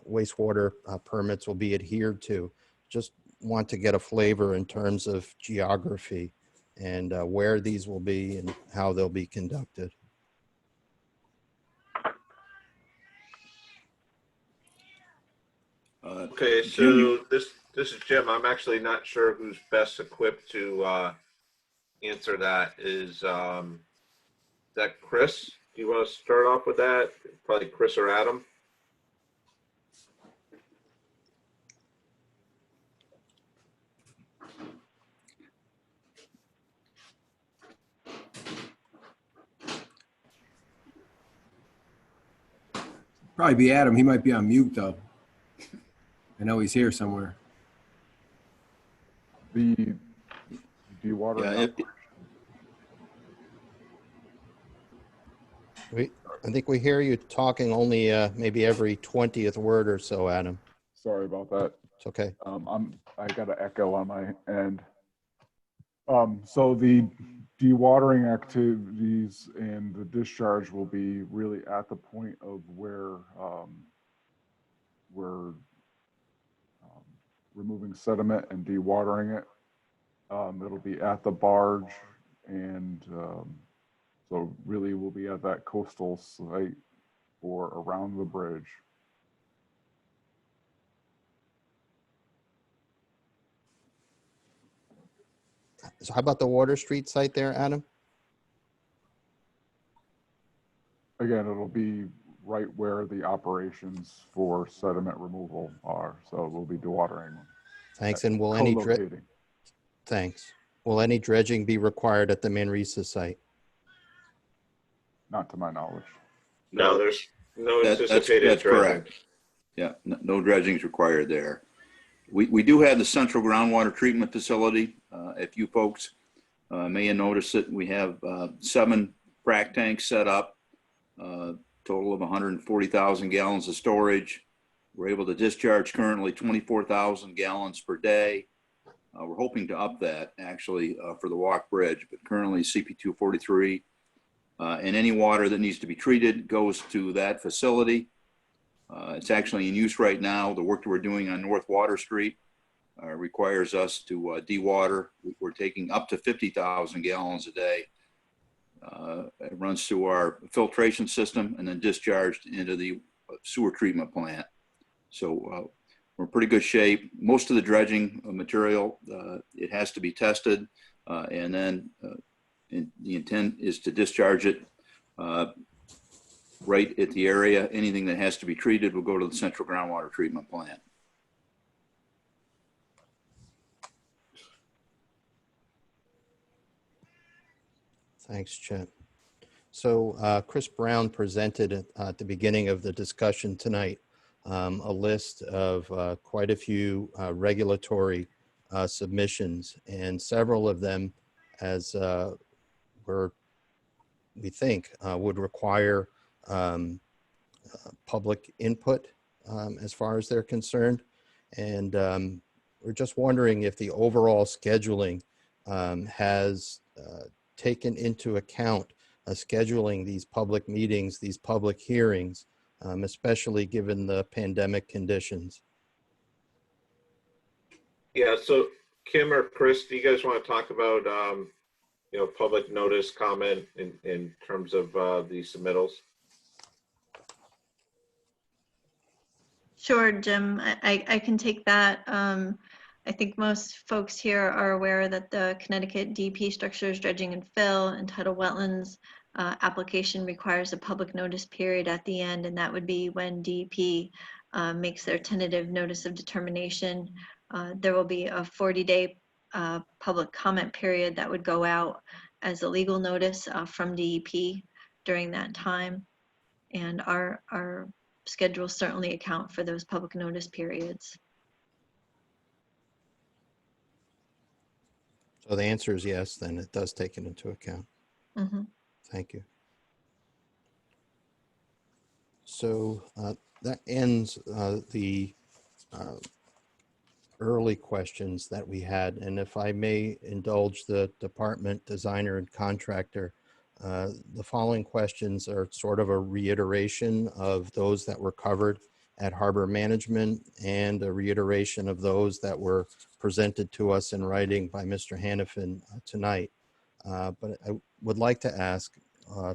wastewater permits will be adhered to. Just want to get a flavor in terms of geography and where these will be and how they'll be conducted. Okay, so Jim, this is Jim. I'm actually not sure who's best equipped to answer that. Is that Chris? Do you want to start off with that? Probably Chris or Adam. Probably be Adam. He might be on mute though. I know he's here somewhere. The dewatering. I think we hear you talking only maybe every 20th word or so, Adam. Sorry about that. It's okay. I got an echo on my end. So the dewatering activities and the discharge will be really at the point of where we're removing sediment and dewatering it. It'll be at the barge, and so really we'll be at that coastal site or around the bridge. So how about the Water Street site there, Adam? Again, it'll be right where the operations for sediment removal are. So we'll be dewatering. Thanks. And will any dredging be required at the Manresa site? Not to my knowledge. No, there's no anticipated that's dredging. correct. Yeah, no dredging is required there. We do have the central groundwater treatment facility. If you folks may have noticed it, we have 7 frac tanks set up, total of 140,000 gallons of storage. We're able to discharge currently 24,000 gallons per day. We're hoping to up that actually for the Walk Bridge, but currently CP 243. And any water that needs to be treated goes to that facility. It's actually in use right now. The work that we're doing on North Water Street requires us to dewater. We're taking up to 50,000 gallons a day. It runs through our filtration system and then discharged into the sewer treatment plant. So we're in pretty good shape. Most of the dredging material, it has to be tested, and then the intent is to discharge it right at the area. Anything that has to be treated will go to the central groundwater treatment plant. Thanks, Chet. So Chris Brown presented at the beginning of the discussion tonight a list of quite a few regulatory submissions, and several of them, as we think, would require public input as far as they're concerned. And we're just wondering if the overall scheduling has taken into account scheduling these public meetings, these public hearings, especially given the pandemic conditions. Yeah, so Kim or Chris, do you guys want to talk about public notice comment in terms of the submittals? Sure, Jim, I can take that. I think most folks here are aware that the Connecticut DEP Structures, Dredging and Fill and Tidal Wetlands application requires a public notice period at the end, and that would be when DEP makes their tentative notice of determination There will be a 40-day public comment period that would go out as a legal notice from DEP during that time. And our schedules certainly account for those public notice periods. So the answer is yes, then it does take it into account. Mhm. Thank you. So that ends the early questions that we had. And if I may indulge the department designer and contractor, the following questions are sort of a reiteration of those that were covered at Harbor Management and a reiteration of those that were presented to us in writing by Mr. Hannafin tonight. But I would like to ask,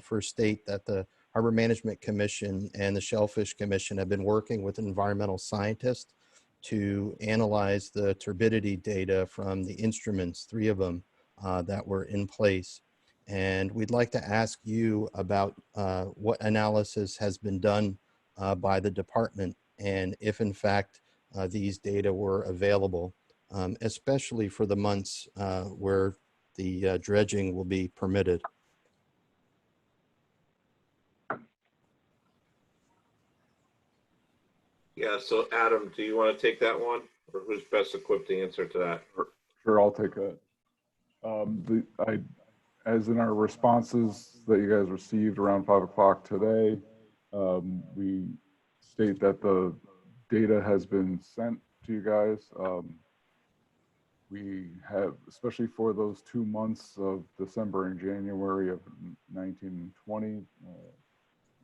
first state that the Harbor Management Commission and the Shellfish Commission have been working with environmental scientists to analyze the turbidity data from the instruments, 3 of them that were in place. And we'd like to ask you about what analysis has been done by the department and if in fact these data were available, especially for the months where the dredging will be permitted. Yeah, so Adam, do you want to take that one? Or who's best equipped to answer to that? Sure, I'll take it. As in our responses that you guys received around 5 o'clock today, we state that the data has been sent to you guys. We have, especially for those 2 months of December and January of 19 and 20,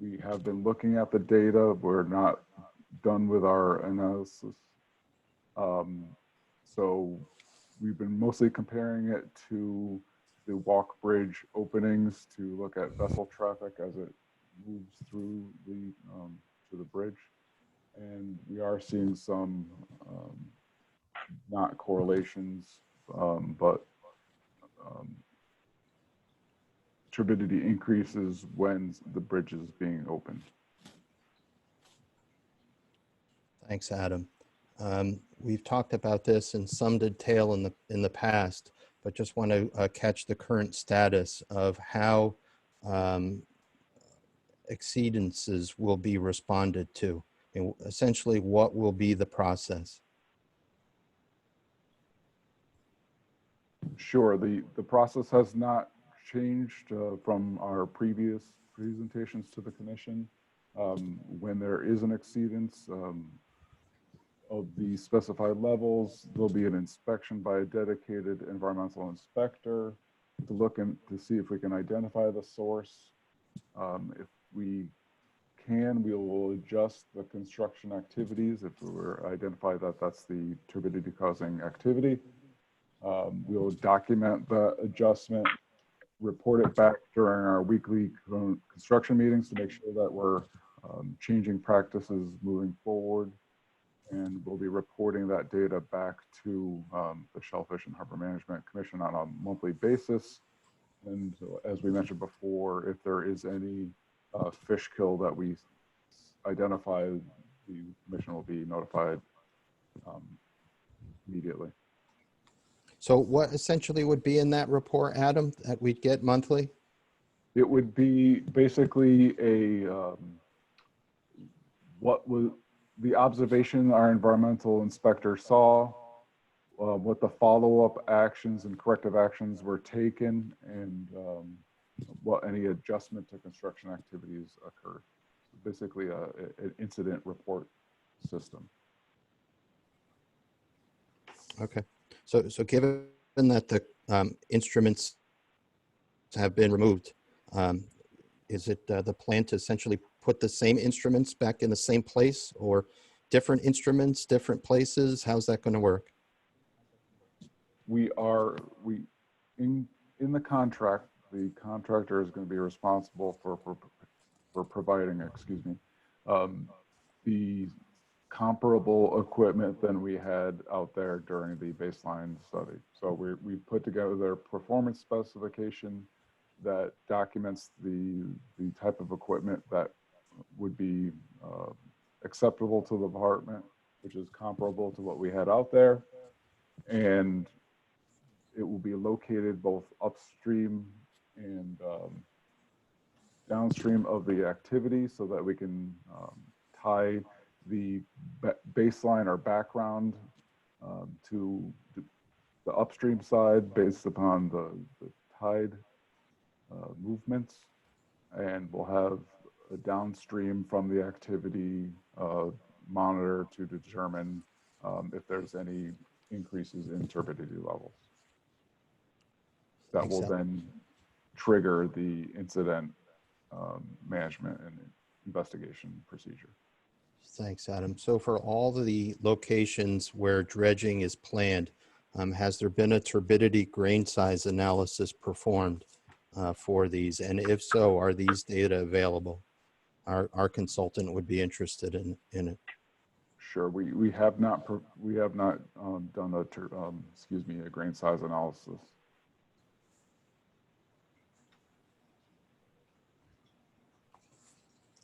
we have been looking at the data. We're not done with our analysis. So we've been mostly comparing it to the walk bridge openings to look at vessel traffic as it moves through the to the bridge, and we are seeing some not correlations, but turbidity increases when the bridge is being opened. Thanks, Adam. We've talked about this in some detail in the past, but just want to catch the current status of how exceedances will be responded to, and essentially what will be the process. Sure, the process has not changed from our previous presentations to the commission. When there is an exceedance of the specified levels, there'll be an inspection by a dedicated environmental inspector to look and to see if we can identify the source. If we can, we will adjust the construction activities if we were identify that that's the turbidity causing activity. We'll document the adjustment, report it back during our weekly construction meetings to make sure that we're changing practices moving forward. And we'll be reporting that data back to the Shellfish and Harbor Management Commission on a monthly basis. And as we mentioned before, if there is any fish kill that we identify, the commission will be notified immediately. So what essentially would be in that report, Adam, that we'd get monthly? It would be basically a what was the observation our environmental inspector saw, what the follow-up actions and corrective actions were taken, and what any adjustment to construction activities occurred. Basically, an incident report system. Okay. So given that the instruments have been removed, is it the plan to essentially put the same instruments back in the same place, or different instruments, different places? How's that going to work? In the contract, the contractor is going to be responsible for providing, the comparable equipment than we had out there during the baseline study. So we put together their performance specification that documents the type of equipment that would be acceptable to the department, which is comparable to what we had out there. And it will be located both upstream and downstream of the activity so that we can tie the baseline or background to the upstream side based upon the tide movements. And we'll have a downstream from the activity monitor to determine if there's any increases in turbidity levels. That will then trigger the incident management and investigation procedure. Thanks, Adam. So for all the locations where dredging is planned, has there been a turbidity grain size analysis performed for these? And if so, are these data available? Our consultant would be interested in it. Sure, we have not done a grain size analysis.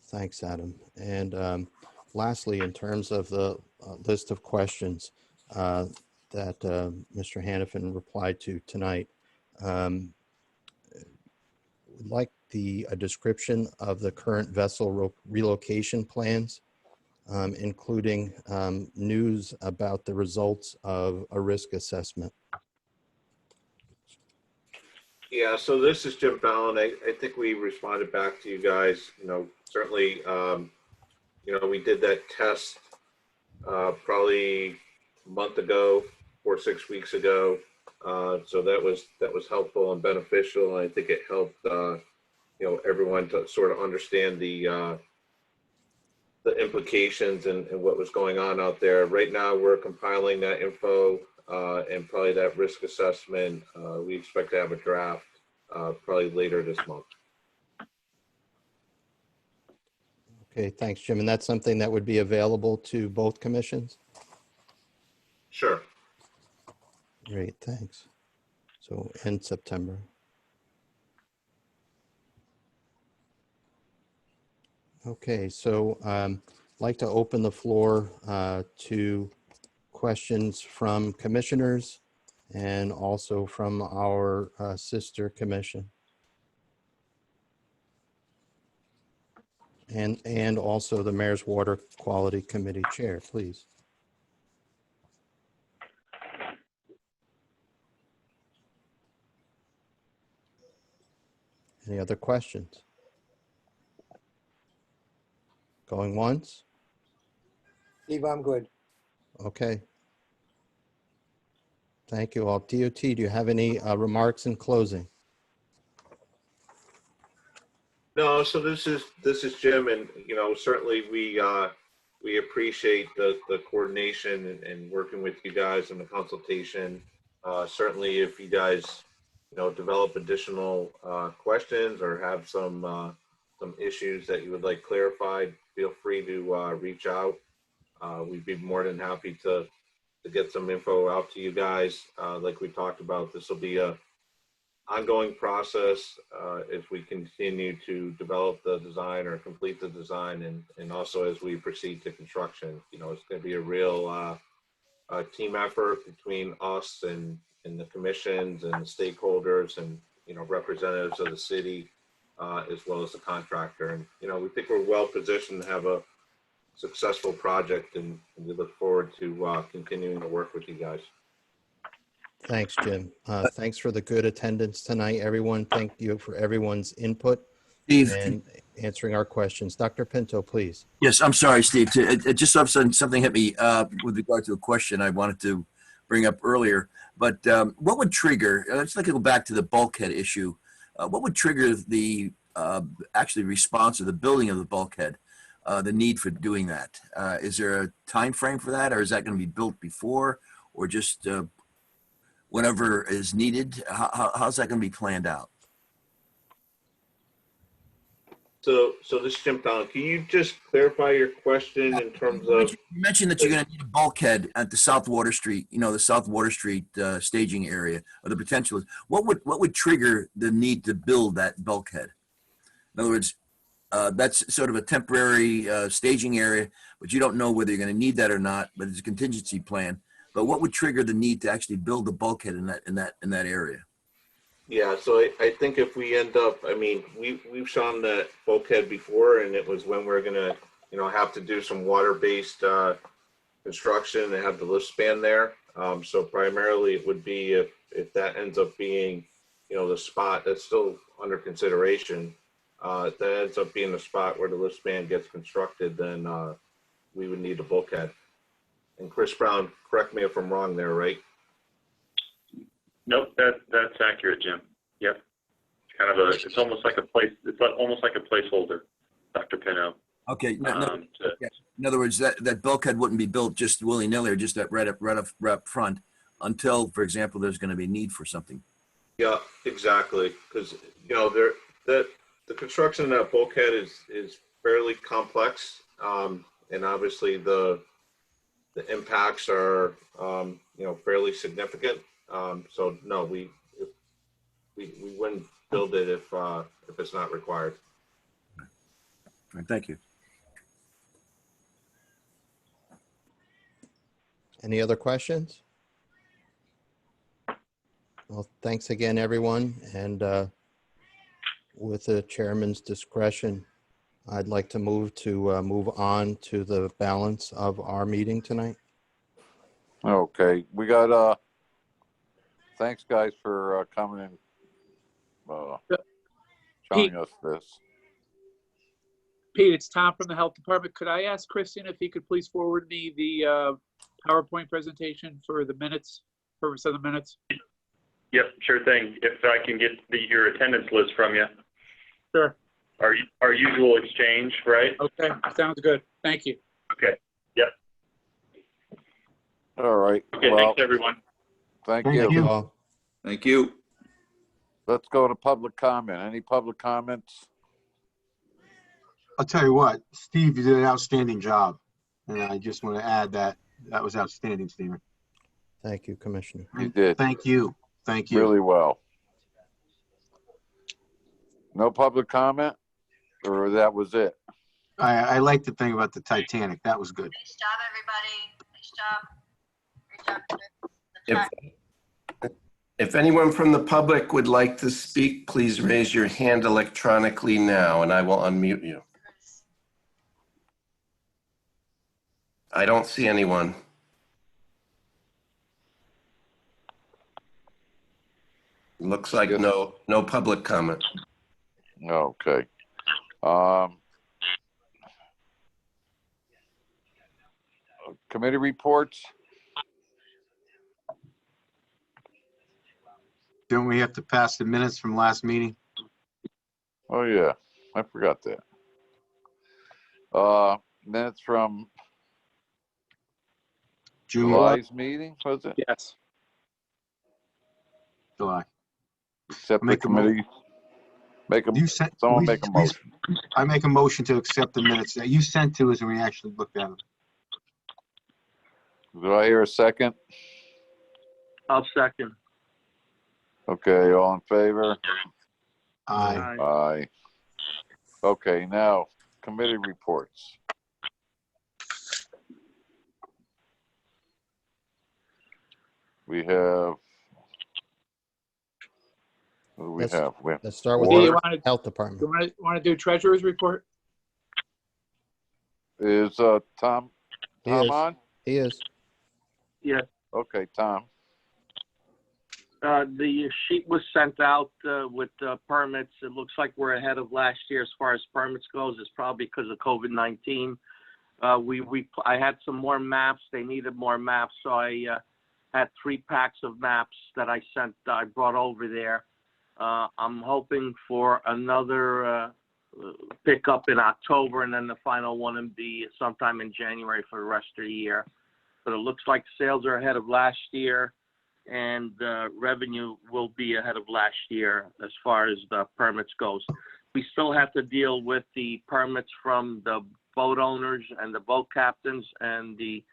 Thanks, Adam. And lastly, in terms of the list of questions that Mr. Hannafin replied to tonight, would like a description of the current vessel relocation plans, including news about the results of a risk assessment. Yeah, so this is Jim Fallon. I think we responded back to you guys. Certainly, we did that test probably a month ago, 4 or 6 weeks ago. So that was helpful and beneficial. And I think it helped everyone to sort of understand the implications and what was going on out there. Right now, we're compiling that info and probably that risk assessment. We expect to have a draft probably later this month. Okay, thanks, Jim. And that's something that would be available to both commissions? Sure. Great, thanks. So in September. Okay, so I'd like to open the floor to questions from commissioners and also from our sister commission. And also the Mayor's Water Quality Committee Chair, please. Any other questions? Going once? Steve, I'm good. Okay. Thank you all. DOT, do you have any remarks in closing? No, so this is Jim, and certainly we appreciate the coordination and working with you guys and the consultation. Certainly, if you guys develop additional questions or have some issues that you would like clarified, feel free to reach out. We'd be more than happy to get some info out to you guys. Like we talked about, this will be a ongoing process as we continue to develop the design or complete the design, and also as we proceed to construction. It's going to be a real team effort between us and the commissions and the stakeholders and representatives of the city as well as the contractor. And we think we're well positioned to have a successful project, and we look forward to continuing to work with you guys. Thanks, Jim. Thanks for the good attendance tonight, everyone. Thank you for everyone's input Steve. and answering our questions. Dr. Pinto, please. Yes, I'm sorry, Steve. It just all of a sudden something hit me with regard to a question I wanted to bring up earlier. But what would trigger, let's go back to the bulkhead issue. What would trigger the actually response of the building of the bulkhead, the need for doing that? Is there a time frame for that, or is that going to be built before, or just whenever is needed? How's that going to be planned out? So this is Jim Fallon. Can you just clarify your question in terms of? You mentioned that you're going to need a bulkhead at the South Water Street, the South Water Street staging area, or the potential is. What would trigger the need to build that bulkhead? In other words, that's sort of a temporary staging area, but you don't know whether you're going to need that or not, but it's a contingency plan. but what would trigger the need to actually build a bulkhead in that area? Yeah, so I think if we end up, I mean, we've shown that bulkhead before, and it was when we're gonna, have to do some water-based construction and have the lift span there. So primarily it would be if that ends up being, the spot that's still under consideration, if that ends up being the spot where the lift span gets constructed, then we would need a bulkhead. And Chris Brown, correct me if I'm wrong there, right? Nope, that's accurate, Jim. Yep. It's kind of it's almost like a placeholder, Dr. Pino. Okay. In other words, that bulkhead wouldn't be built just willy-nilly or just right up front until, for example, there's going to be need for something. Yeah, exactly. Because the construction of that bulkhead is fairly complex, and obviously the impacts are fairly significant. So no, we wouldn't build it if it's not required. All right, thank you. Any other questions? Well, thanks again, everyone. And with the chairman's discretion, I'd like to move on to the balance of our meeting tonight. Okay, we got, thanks guys for coming and showing us this. Pete, it's Tom from the Health Department. Could I ask Christian if he could please forward me the PowerPoint presentation for the minutes, purpose of the minutes? Yep, sure thing. If I can get your attendance list from you. Sure. Our usual exchange, right? Okay, sounds good. Thank you. Okay. Yep. All right. Okay, well, thanks everyone. Thank Thank you. you all. Thank you. Let's go to public comment. Any public comments? I'll tell you what, Steve, you did an outstanding job. And I just want to add that was outstanding, Stephen. Thank you, Commissioner. You did. Thank you. Thank you. Really well. No public comment, or that was it? I like the thing about the Titanic. That was good. Nice job, everybody. Nice job. Great job. If anyone from the public would like to speak, please raise your hand electronically now and I will unmute you. I don't see anyone. Looks like no public comment. Okay. Committee reports? Don't we have to pass the minutes from last meeting? Oh yeah, I forgot that. Minutes from June July's meeting, was it? Yes. July. Accept the Make a mo- committee. Someone make a motion. I make a motion to accept the minutes that you sent to us and we actually looked at them. Do I hear a second? I'll second. Okay, all in favor? Aye. Aye. Okay, now, committee reports. We have, what do we have? Let's start with Do you the want Health Department. to do treasurer's report? Is Tom He is. on? He is. Yes. Okay, Tom. The sheet was sent out with permits. It looks like we're ahead of last year as far as permits goes. It's probably because of COVID-19. I had some more maps. They needed more maps, so I had 3 packs of maps that I brought over there. I'm hoping for another pickup in October, and then the final one will be sometime in January for the rest of the year. But it looks like sales are ahead of last year, and revenue will be ahead of last year as far as the permits goes. We still have to deal with the permits from the boat owners and the boat captains, and the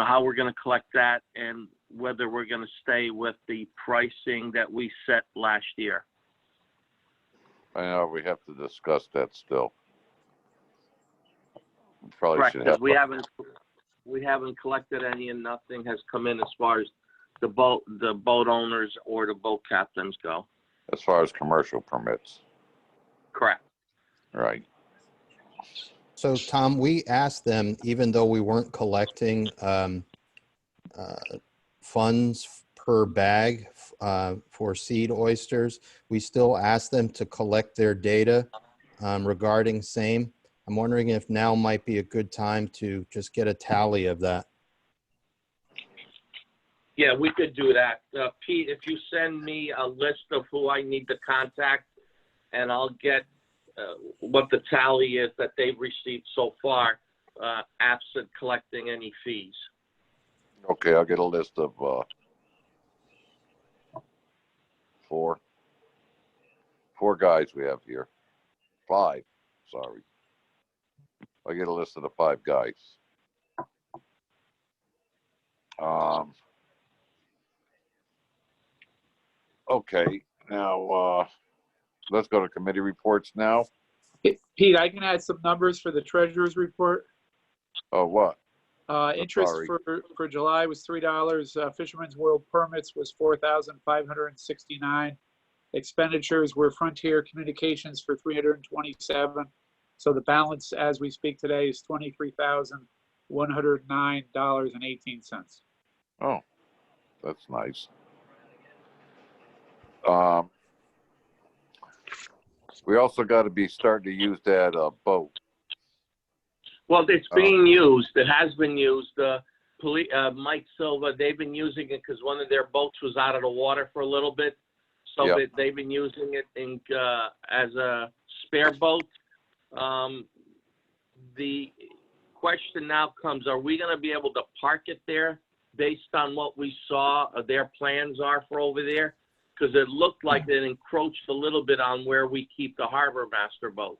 how we're going to collect that, and whether we're going to stay with the pricing that we set last year. I know we have to discuss that still. We probably Correct, should because have. we haven't we haven't collected any, and nothing has come in as far as the boat owners or the boat captains go. As far as commercial permits, Correct. right? So Tom, we asked them, even though we weren't collecting funds per bag for seed oysters, we still asked them to collect their data regarding same. I'm wondering if now might be a good time to just get a tally of that. Yeah, we could do that. Pete, if you send me a list of who I need to contact, and I'll get what the tally is that they've received so far, absent collecting any fees. Okay, I'll get a list of four guys we have here. 5, sorry. I'll get a list of the 5 guys. Okay, now let's go to committee reports now. Pete, I can add some numbers for the treasurer's report. Oh, what? Interest sorry. for July was $3. Fisherman's World permits was $4,569. Expenditures were Frontier Communications for $327. So the balance as we speak today is $23,109.18. Oh, that's nice. We also got to be starting to use that boat. Well, it's being used. It has been used. Mike Silva, they've been using it because one of their boats was out of the water for a little bit. So Yep. they've been using it as a spare boat. The question now comes, are we going to be able to park it there based on what we saw their plans are for over there? Because it looked like it encroached a little bit on where we keep the harbor master boat.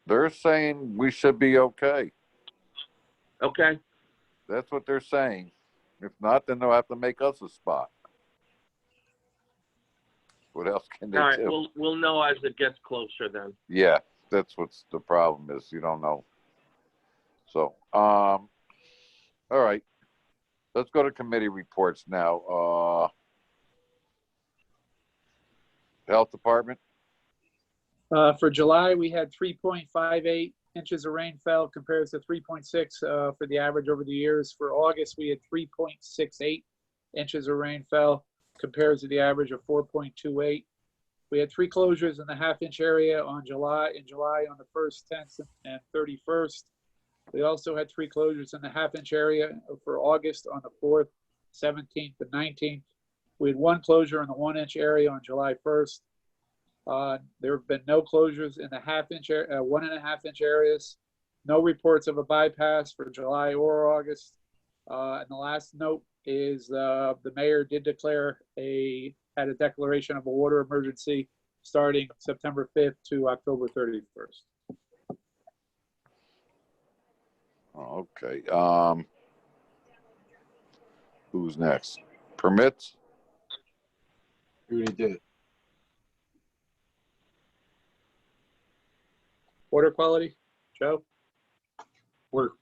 They're saying we should be okay. Okay. That's what they're saying. If not, then they'll have to make us a spot. What else can they All right, do? we'll know as it gets closer then. Yeah, that's what's the problem is. You don't know. So, all right. Let's go to committee reports now. Health Department. For July, we had 3.58 inches of rainfall compared to 3.6 for the average over the years. For August, we had 3.68 inches of rainfall compared to the average of 4.28. We had 3 closures in the half-inch area in July on the 1st, 10th, and 31st. We also had 3 closures in the half-inch area for August on the 4th, 17th, and 19th. We had 1 closure in the 1-inch area on July 1st. There have been no closures in the 1.5-inch areas. No reports of a bypass for July or August. And the last note is the mayor did had a declaration of a water emergency starting September 5th to October 31st. Okay. Who's next? Permits? We already did it. Water quality, Joe? Water.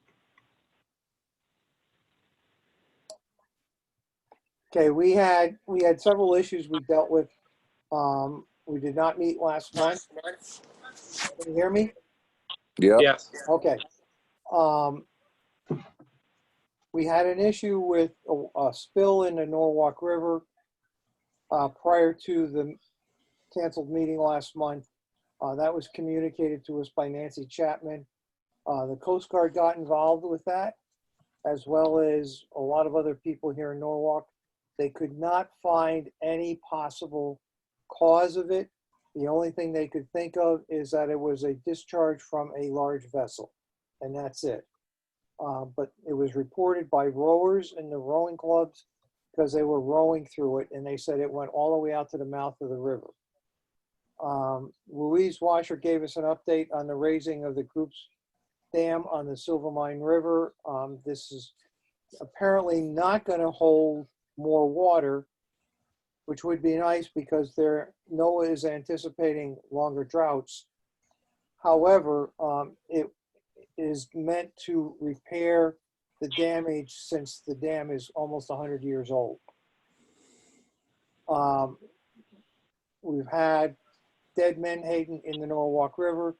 Okay, we had several issues we dealt with. We did not meet last month. Can you hear me? Yeah. Yes. Okay. We had an issue with a spill in the Norwalk River prior to the canceled meeting last month. That was communicated to us by Nancy Chapman. The Coast Guard got involved with that, as well as a lot of other people here in Norwalk. They could not find any possible cause of it. The only thing they could think of is that it was a discharge from a large vessel, and that's it. But it was reported by rowers in the rowing clubs because they were rowing through it, and they said it went all the way out to the mouth of the river. Louise Washer gave us an update on the raising of the Group's Dam on the Silvermine River. This is apparently not going to hold more water, which would be nice because NOAA is anticipating longer droughts. However, it is meant to repair the damage since the dam is almost 100 years old. We've had dead menhaden in the Norwalk River,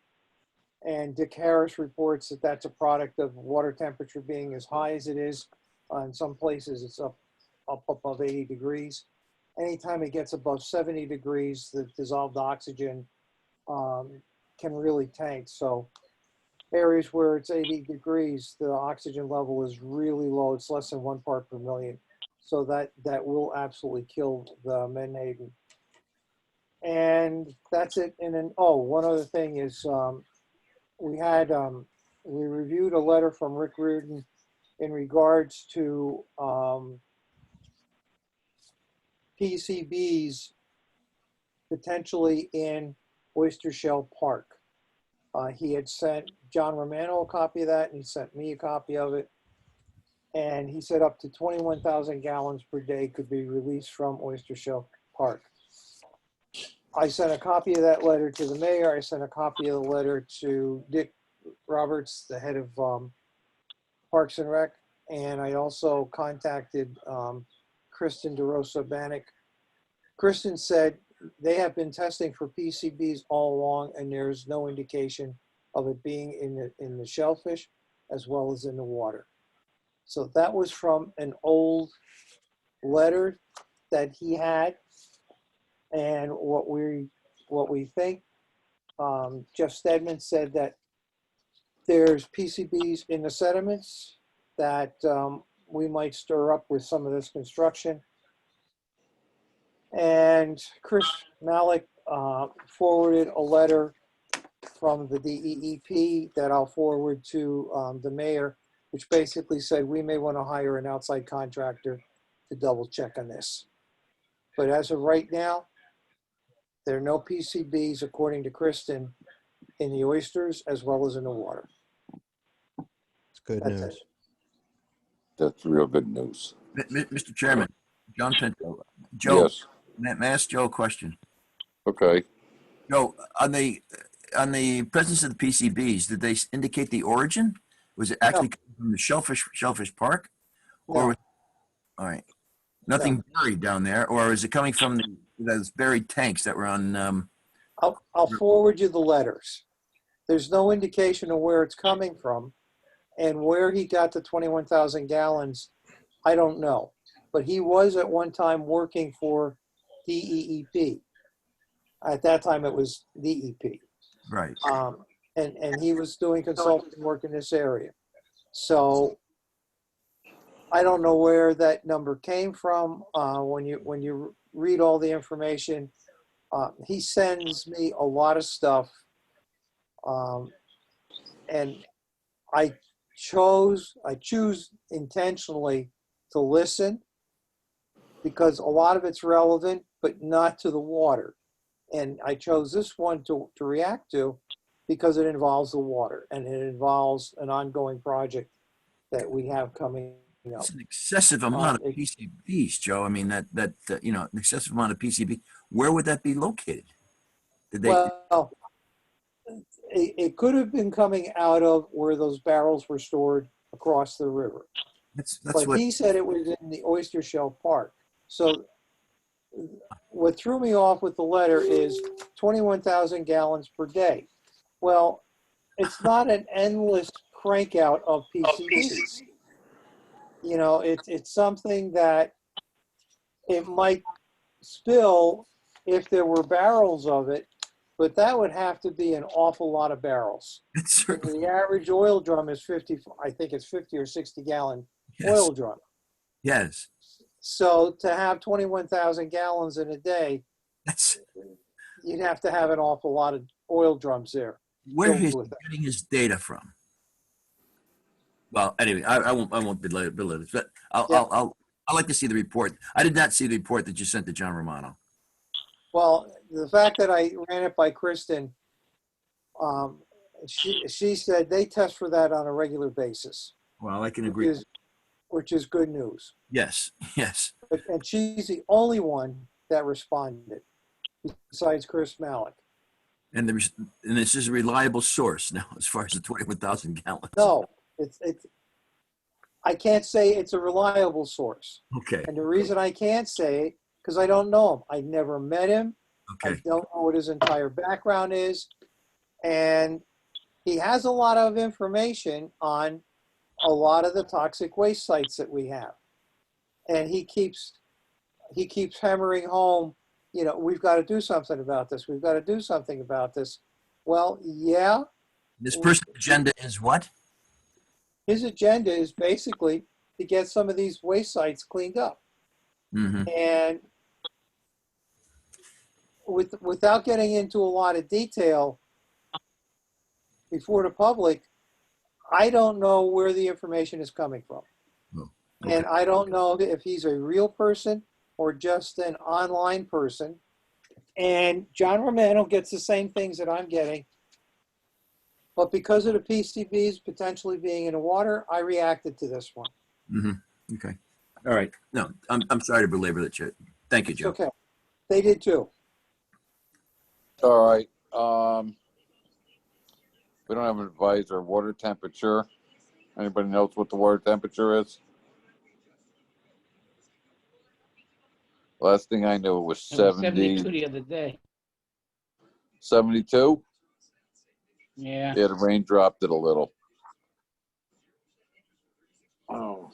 and Dick Harris reports that that's a product of water temperature being as high as it is. In some places, it's up above 80 degrees. Anytime it gets above 70 degrees, the dissolved oxygen can really tank. So areas where it's 80 degrees, the oxygen level is really low. It's less than 1 part per million. So that will absolutely kill the menhaden. And that's it. And then, oh, one other thing is we reviewed a letter from Rick Reardon in regards to PCBs potentially in Oyster Shell Park. He had sent John Romano a copy of that, and he sent me a copy of it. And he said up to 21,000 gallons per day could be released from Oyster Shell Park. I sent a copy of that letter to the mayor. I sent a copy of the letter to Dick Roberts, the head of Parks and Rec. And I also contacted Kristen DeRosa-Bannock. Kristen said they have been testing for PCBs all along, and there's no indication of it being in the shellfish as well as in the water. So that was from an old letter that he had. And what we think, Jeff Stedman said that there's PCBs in the sediments that we might stir up with some of this construction. And Chris Malik forwarded a letter from the DEEP that I'll forward to the mayor, which basically said we may want to hire an outside contractor to double check on this. But as of right now, there are no PCBs, according to Kristen, in the oysters as well as in the water. It's good That's news. it. That's real good news. Mr. Chairman, John Pinto, Joe, Yes. may I ask Joe a question? Okay. Joe, on the presence of the PCBs, did they indicate the origin? Was it actually from the Shellfish Park? Or No. All right. Nothing buried down there, or is it coming from those buried tanks that were on? I'll forward you the letters. There's no indication of where it's coming from, and where he got the 21,000 gallons, I don't know. But he was at one time working for DEEP. At that time, it was DEP. Right. And he was doing consulting work in this area. So I don't know where that number came from. When you read all the information, he sends me a lot of stuff, and I choose intentionally to listen because a lot of it's relevant, but not to the water. And I chose this one to react to because it involves the water and it involves an ongoing project that we have coming up. It's an excessive amount of PCBs, Joe. I mean, that an excessive amount of PCB. Where would that be located? Did they? Well, it could have been coming out of where those barrels were stored across the river. But he said it was in the Oyster Shell Park. So what threw me off with the letter is 21,000 gallons per day. Well, it's not an endless crank out of PCBs. You know, it's something that it might spill if there were barrels of it, but that would have to be an awful lot of barrels. The average oil drum is 50, I think it's 50 or 60 gallon oil drum. Yes. So to have 21,000 gallons in a day, you'd have to have an awful lot of oil drums there. Where he's getting his data from? Well, anyway, I won't belabor this, but I'd like to see the report. I did not see the report that you sent to John Romano. Well, the fact that I ran it by Kristen, she said they test for that on a regular basis. Well, I can agree. Which is good news. Yes, yes. And she's the only one that responded, besides Chris Malik. And this is a reliable source now, as far as the 21,000 gallons. No, I can't say it's a reliable source. Okay. And the reason I can't say it, because I don't know him. I never met him. I Okay. don't know what his entire background is. And he has a lot of information on a lot of the toxic waste sites that we have. And he keeps hammering home, you know, we've got to do something about this. We've got to do something about this. Well, yeah. This person's agenda is what? His agenda is basically to get some of these waste sites cleaned up. Mm-hmm. And without getting into a lot of detail before the public, I don't know where the information is coming from. Oh, okay. And I don't know if he's a real person or just an online person. And John Romano gets the same things that I'm getting. But because of the PCBs potentially being in the water, I reacted to this one. Mm-hmm. Okay. All right. No, I'm sorry to belabor that shit. Thank you, It's Joe. okay. They did too. All right. We don't have an advisor. Water temperature. Anybody knows what the water temperature is? Last thing I knew it was 72 70. the other day. 72? Yeah. Yeah, the rain dropped it a little. Oh.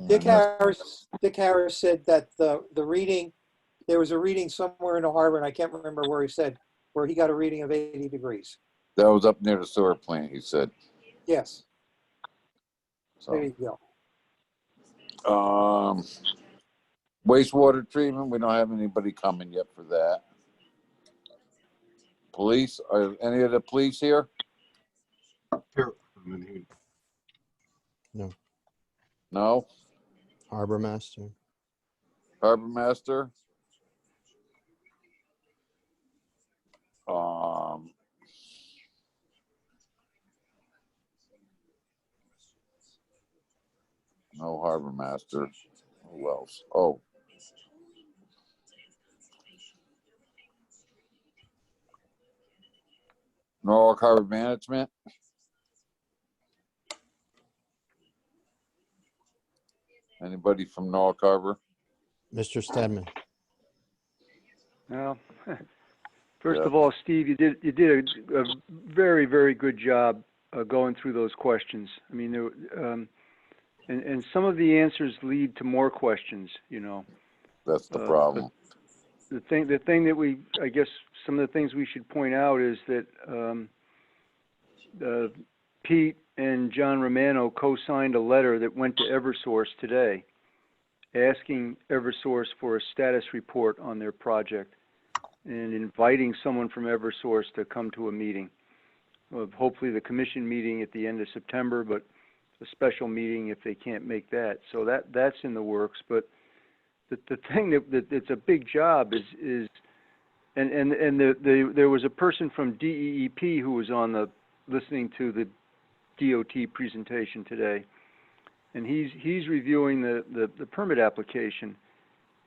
Dick Harris said that the reading, there was a reading somewhere in the harbor, and I can't remember where he said, where he got a reading of 80 degrees. That was up near the sewer plant, he said. Yes. So, There you go. Wastewater treatment, we don't have anybody coming yet for that. Police, are any of the police here? Here. No. No? Harbor Master. Harbor Master? No Harbor Master. Who else? Oh. Norwalk Harbor Management. Anybody from Norwalk Harbor? Mr. Stedman. Well, first Yeah. of all, Steve, you did a very, very good job going through those questions. I mean, and some of the answers lead to more questions. You know, That's the problem. The thing that I guess some of the things we should point out is that Pete and John Romano co-signed a letter that went to Eversource today, asking Eversource for a status report on their project and inviting someone from Eversource to come to a meeting. Hopefully the commission meeting at the end of September, but a special meeting if they can't make that. So that's in the works. But the thing that it's a big job is there was a person from DEEP who was on listening to the DOT presentation today, and he's reviewing the permit application,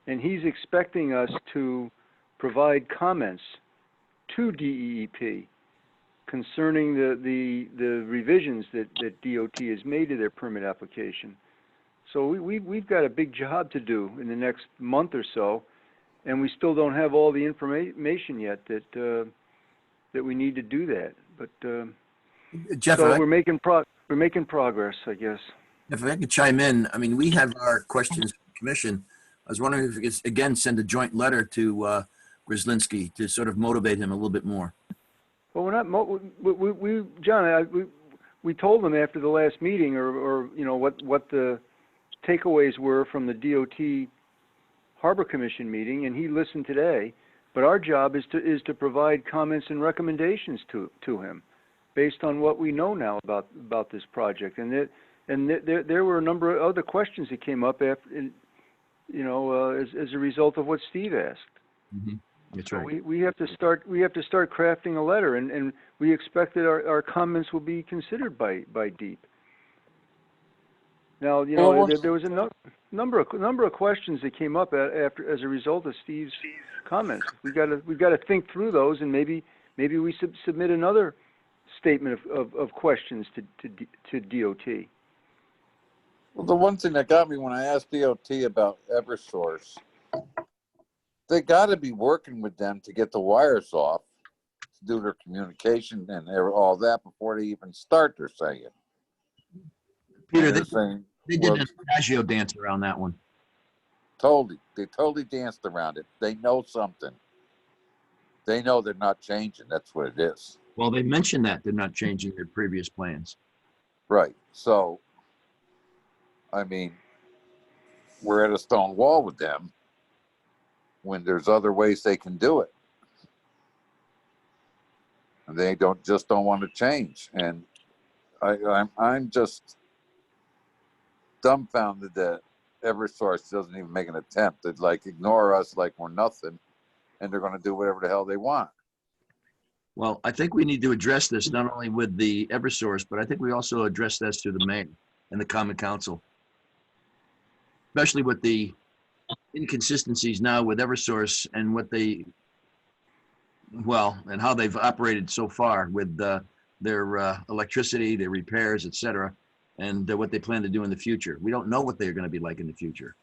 and he's expecting us to provide comments to DEEP concerning the revisions that DOT has made to their permit application. So we've got a big job to do in the next month or so, and we still don't have all the information yet that we need to do that. But Jeff, so we're making progress, I guess. If I could chime in, I mean, we have our questions from the commission. I was wondering if we could again send a joint letter to Grzlinski to sort of motivate him a little bit more. Well, we're not. John, we told them after the last meeting, or you know what the takeaways were from the DOT Harbor Commission meeting, and he listened today. But our job is to provide comments and recommendations to him, based on what we know now about this project. And there were a number of other questions that came up after, you know, as a result of what Steve asked. Mm-hmm. That's So right. we have to start crafting a letter, and we expect that our comments will be considered by DEEP. Now, you know, there was a number of questions that came up after as a result of Steve's comments. We've got to think through those, and maybe we submit another statement of questions to DOT. Well, the one thing that got me when I asked DOT about Eversource, they got to be working with them to get the wires off, to do their communication and all that before they even start. They're saying. Peter, They're saying, they did an Adagio dance around that one. They totally danced around it. They know something. They know they're not changing. That's what it is. Well, they mentioned that they're not changing their previous plans. Right. So, I mean, we're at a stone wall with them when there's other ways they can do it. And they don't want to change. And I'm just dumbfounded that Eversource doesn't even make an attempt to like ignore us like we're nothing, and they're going to do whatever the hell they want. Well, I think we need to address this not only with the Eversource, but I think we also address this to the mayor and the Common Council, especially with the inconsistencies now with Eversource and what they, well, and how they've operated so far with their electricity, their repairs, et cetera, and what they plan to do in the future. We don't know what they're going to be like in the future.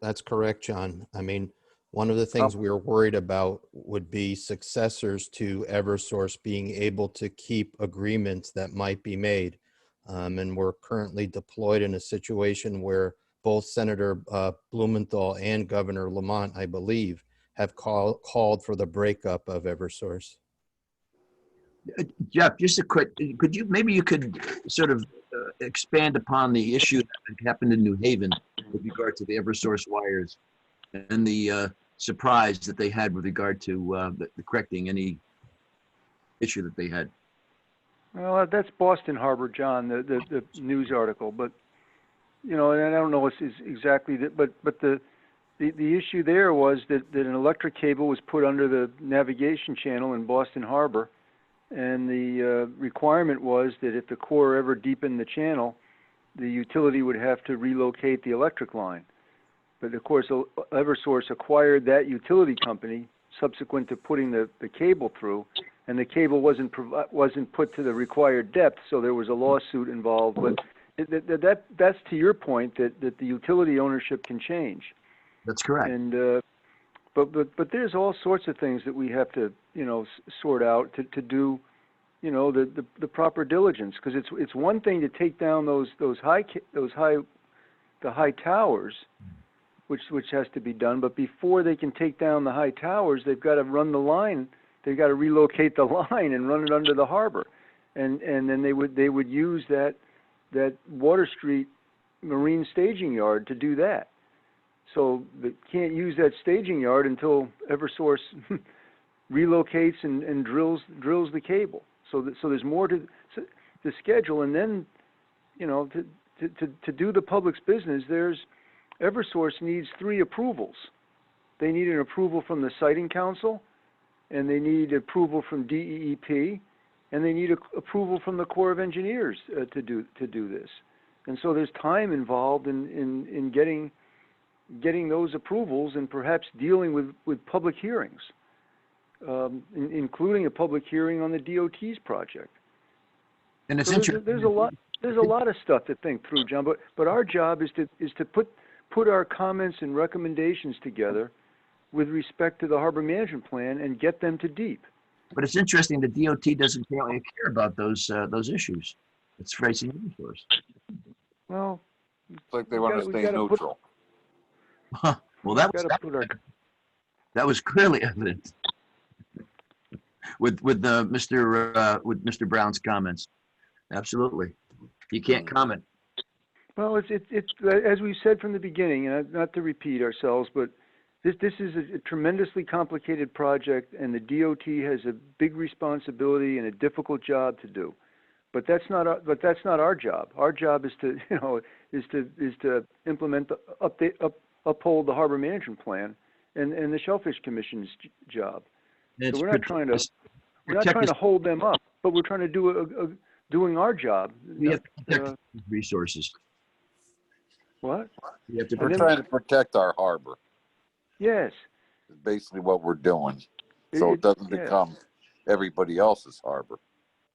That's correct, John. I mean, one of the things we were worried about would be successors to Eversource being able to keep agreements that might be made. And we're currently deployed in a situation where both Senator Blumenthal and Governor Lamont, I believe, have called for the breakup of Eversource. Jeff, just a quick, maybe you could sort of expand upon the issue that happened in New Haven with regard to the Eversource wires and the surprise that they had with regard to the correcting any issue that they had. Well, that's Boston Harbor, John, the news article, but you know, and I don't know exactly that, but the issue there was that an electric cable was put under the navigation channel in Boston Harbor, and the requirement was that if the Corps ever deepened the channel, the utility would have to relocate the electric line. But of course, Eversource acquired that utility company subsequent to putting the cable through, and the cable wasn't put to the required depth, so there was a lawsuit involved. But that's to your point that the utility ownership can change. That's correct. And but there's all sorts of things that we have to sort out to do the proper diligence, because it's one thing to take down those high towers, which has to be done, but before they can take down the high towers, they've got to run the line. They've got to relocate the line and run it under the harbor, and then they would use that Water Street marine staging yard to do that. So they can't use that staging yard until Eversource relocates and drills the cable. So there's more to the schedule, and then to do the public's business, Eversource needs 3 approvals. They need an approval from the Siting Council, and they need approval from DEEP, and they need approval from the Corps of Engineers to do this. And so there's time involved in getting those approvals and perhaps dealing with public hearings, including a public hearing on the DOT's project. And it's so interesting. There's a lot of stuff to think through, John. But our job is to put our comments and recommendations together with respect to the harbor management plan and get them to DEEP. But it's interesting that DOT doesn't really care about those issues. It's facing Eversource. Well, it's like they want to stay neutral. Well, that was clearly evident with Mr. Brown's comments. Absolutely, you can't comment. Well, it's as we said from the beginning, and not to repeat ourselves, but this is a tremendously complicated project, and the DOT has a big responsibility and a difficult job to do. But that's not our job. Our job is to implement uphold the harbor management plan and the Shellfish Commission's job. So we're not trying to hold them up, but we're trying to doing our job. We have to protect resources. What? We're trying to protect our harbor. Yes. It's basically what we're doing, so it doesn't become everybody else's harbor.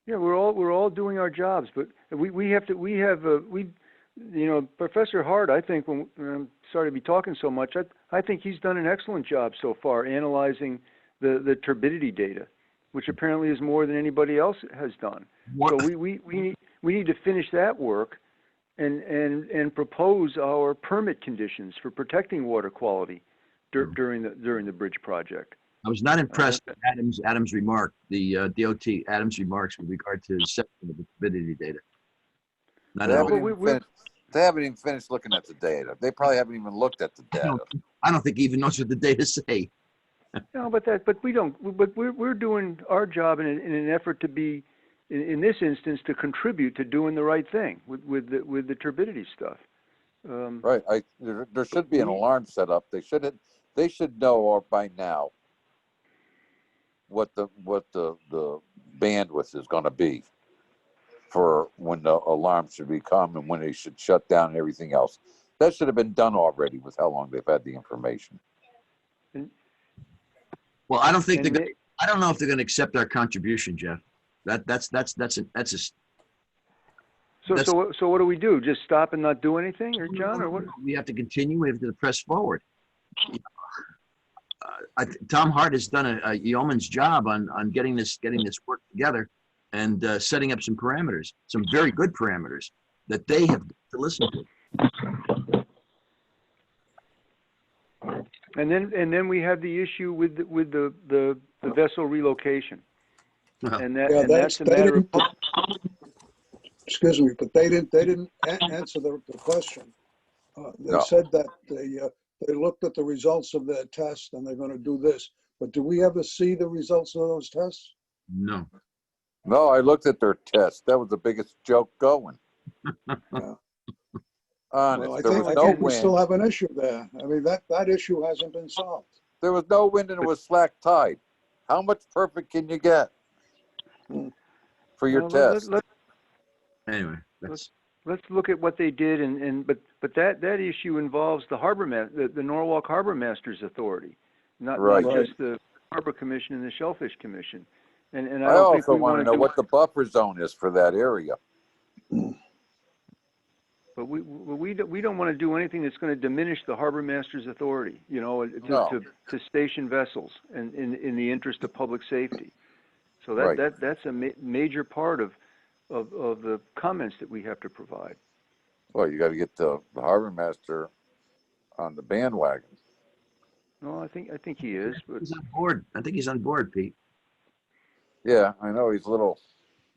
Yeah, we're all doing our jobs, but we you know, Professor Hart, I think, when I'm sorry to be talking so much, I think he's done an excellent job so far analyzing the turbidity data, which apparently is more than anybody else has done. So we need to finish that work and propose our permit conditions for protecting water quality during the bridge project. I was not impressed with Adam's remark, the DOT Adam's remarks with regard to setting the turbidity data. Not at all. They haven't even finished looking at the data. They probably haven't even looked at the data. I don't think he even knows what the data say. No, but we don't. But we're doing our job in an effort to be, in this instance, to contribute to doing the right thing with the turbidity stuff. Right. There should be an alarm set up. They should know or by now what the bandwidth is going to be for when the alarm should be come and when they should shut down and everything else. That should have been done already with how long they've had the information. Well, I don't think I don't know if they're going to accept our contribution, Jeff. That's a. So what do we do? Just stop and not do anything, or John, or what? We have to continue. We have to press forward. Tom Hart has done a yeoman's job on getting this work together and setting up some parameters, some very good parameters that they have to listen to. And then we have the issue with the vessel relocation, and that's a matter of. Excuse me, but they didn't answer the question. They said that they looked at the results of their test and they're going to do this. But do we ever see the results of those tests? No. No, I looked at their test. That was the biggest joke going. Yeah. Honest, Well, there was I no think we wind. still have an issue there. I mean, that issue hasn't been solved. There was no wind and it was slack tide. How much perfect can you get for your test? Anyway, let's look at what they did, but that issue involves the Norwalk Harbor Masters Authority, not just the Harbor Commission and the Shellfish Commission. And I don't think we want to know what the buffer zone is for that area. But we don't want to do anything that's going to diminish the Harbor Masters Authority, you know, to station vessels in the interest of public safety. So that's a major part of the comments that we have to provide. Well, you got to get the harbor master on the bandwagon. No, I think he is. But he's on board. I think he's on board, Pete. Yeah, I know he's a little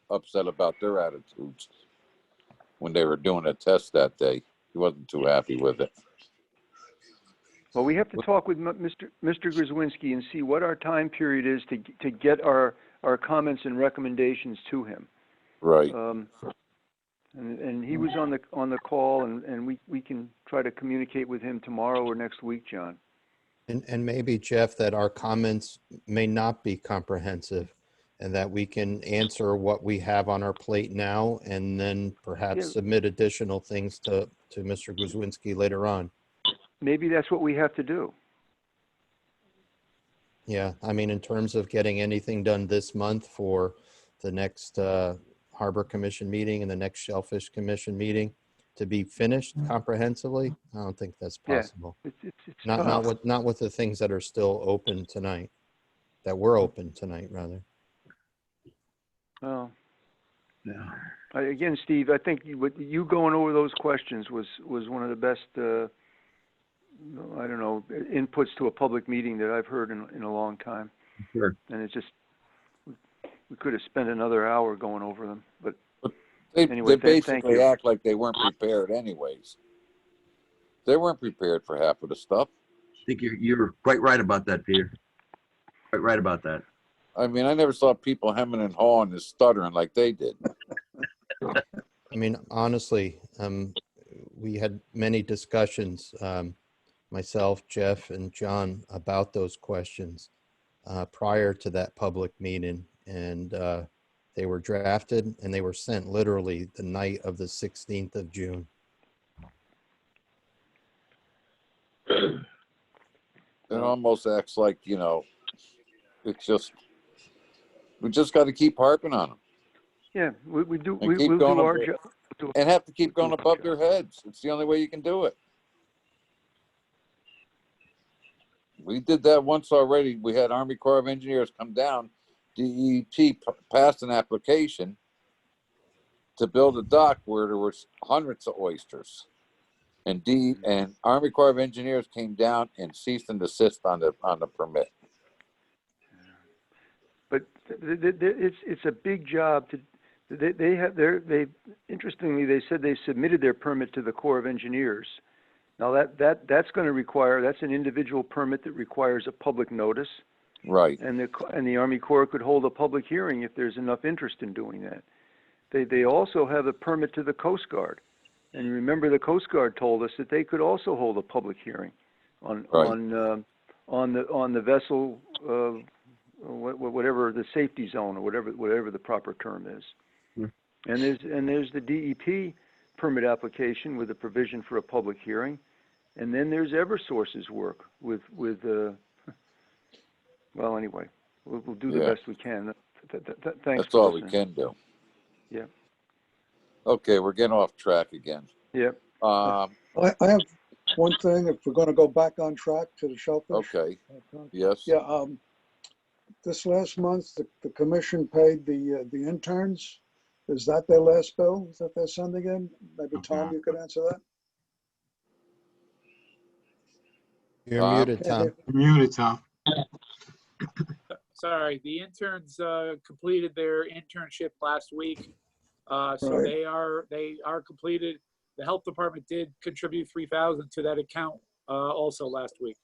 upset about their attitudes when they were doing a test that day. He wasn't too happy with it. Well, we have to talk with Mr. Grzywinski and see what our time period is to get our comments and recommendations to him. Right. And he was on the call, and we can try to communicate with him tomorrow or next week, John. And maybe, Jeff, that our comments may not be comprehensive and that we can answer what we have on our plate now and then perhaps submit additional things to Mr. Grzywinski later on. Maybe that's what we have to do. Yeah, I mean, in terms of getting anything done this month for the next Harbor Commission meeting and the next Shellfish Commission meeting to be finished comprehensively, I don't think that's possible. It's not with the things that are still open tonight, that were open tonight, rather. Well, again, Steve, I think you going over those questions was one of the best, I don't know, inputs to a public meeting that I've heard in a long time. Sure. And it's just, we could have spent another hour going over them, but They anyway, basically act like they weren't prepared anyways. They weren't prepared for half of the stuff. I think you're quite right about that, Peter. Quite right about that. I mean, I never saw people hemming and hawing and stuttering like they did. I mean, honestly, we had many discussions, myself, Jeff, and John, about those questions prior to that public meeting. And they were drafted and they were sent literally the night of the 16th of June. It almost acts like, you know, it's just, we just got to keep harping on them. Yeah, we'll do our job. and have to keep going above their heads. It's the only way you can do it. We did that once already. We had Army Corps of Engineers come down. DEP passed an application to build a dock where there was hundreds of oysters. And Army Corps of Engineers came down and ceased and desist on the permit. But it's a big job to. They interestingly, they said they submitted their permit to the Corps of Engineers. Now that's going to require, that's an individual permit that requires a public notice. Right. And the Army Corps could hold a public hearing if there's enough interest in doing that. They also have a permit to the Coast Guard. And remember, the Coast Guard told us that they could also hold a public hearing on the vessel, whatever the safety zone or whatever the proper term is. And there's the DEP permit application with a provision for a public hearing, and then there's Eversource's work with well, anyway, we'll do the best we can. Thanks. That's all we can do. Yeah. Okay, we're getting off track again. Yep. I have one thing, if we're going to go back on track to the Shellfish. Okay. Yes. Yeah. This last month, the commission paid the interns. Is that their last bill that they're sending in? Maybe Tom, you could answer that. You're muted, Tom. You're muted, Tom. Sorry, the interns completed their internship last week. So they are completed. The health department did contribute $3,000 to that account also last week.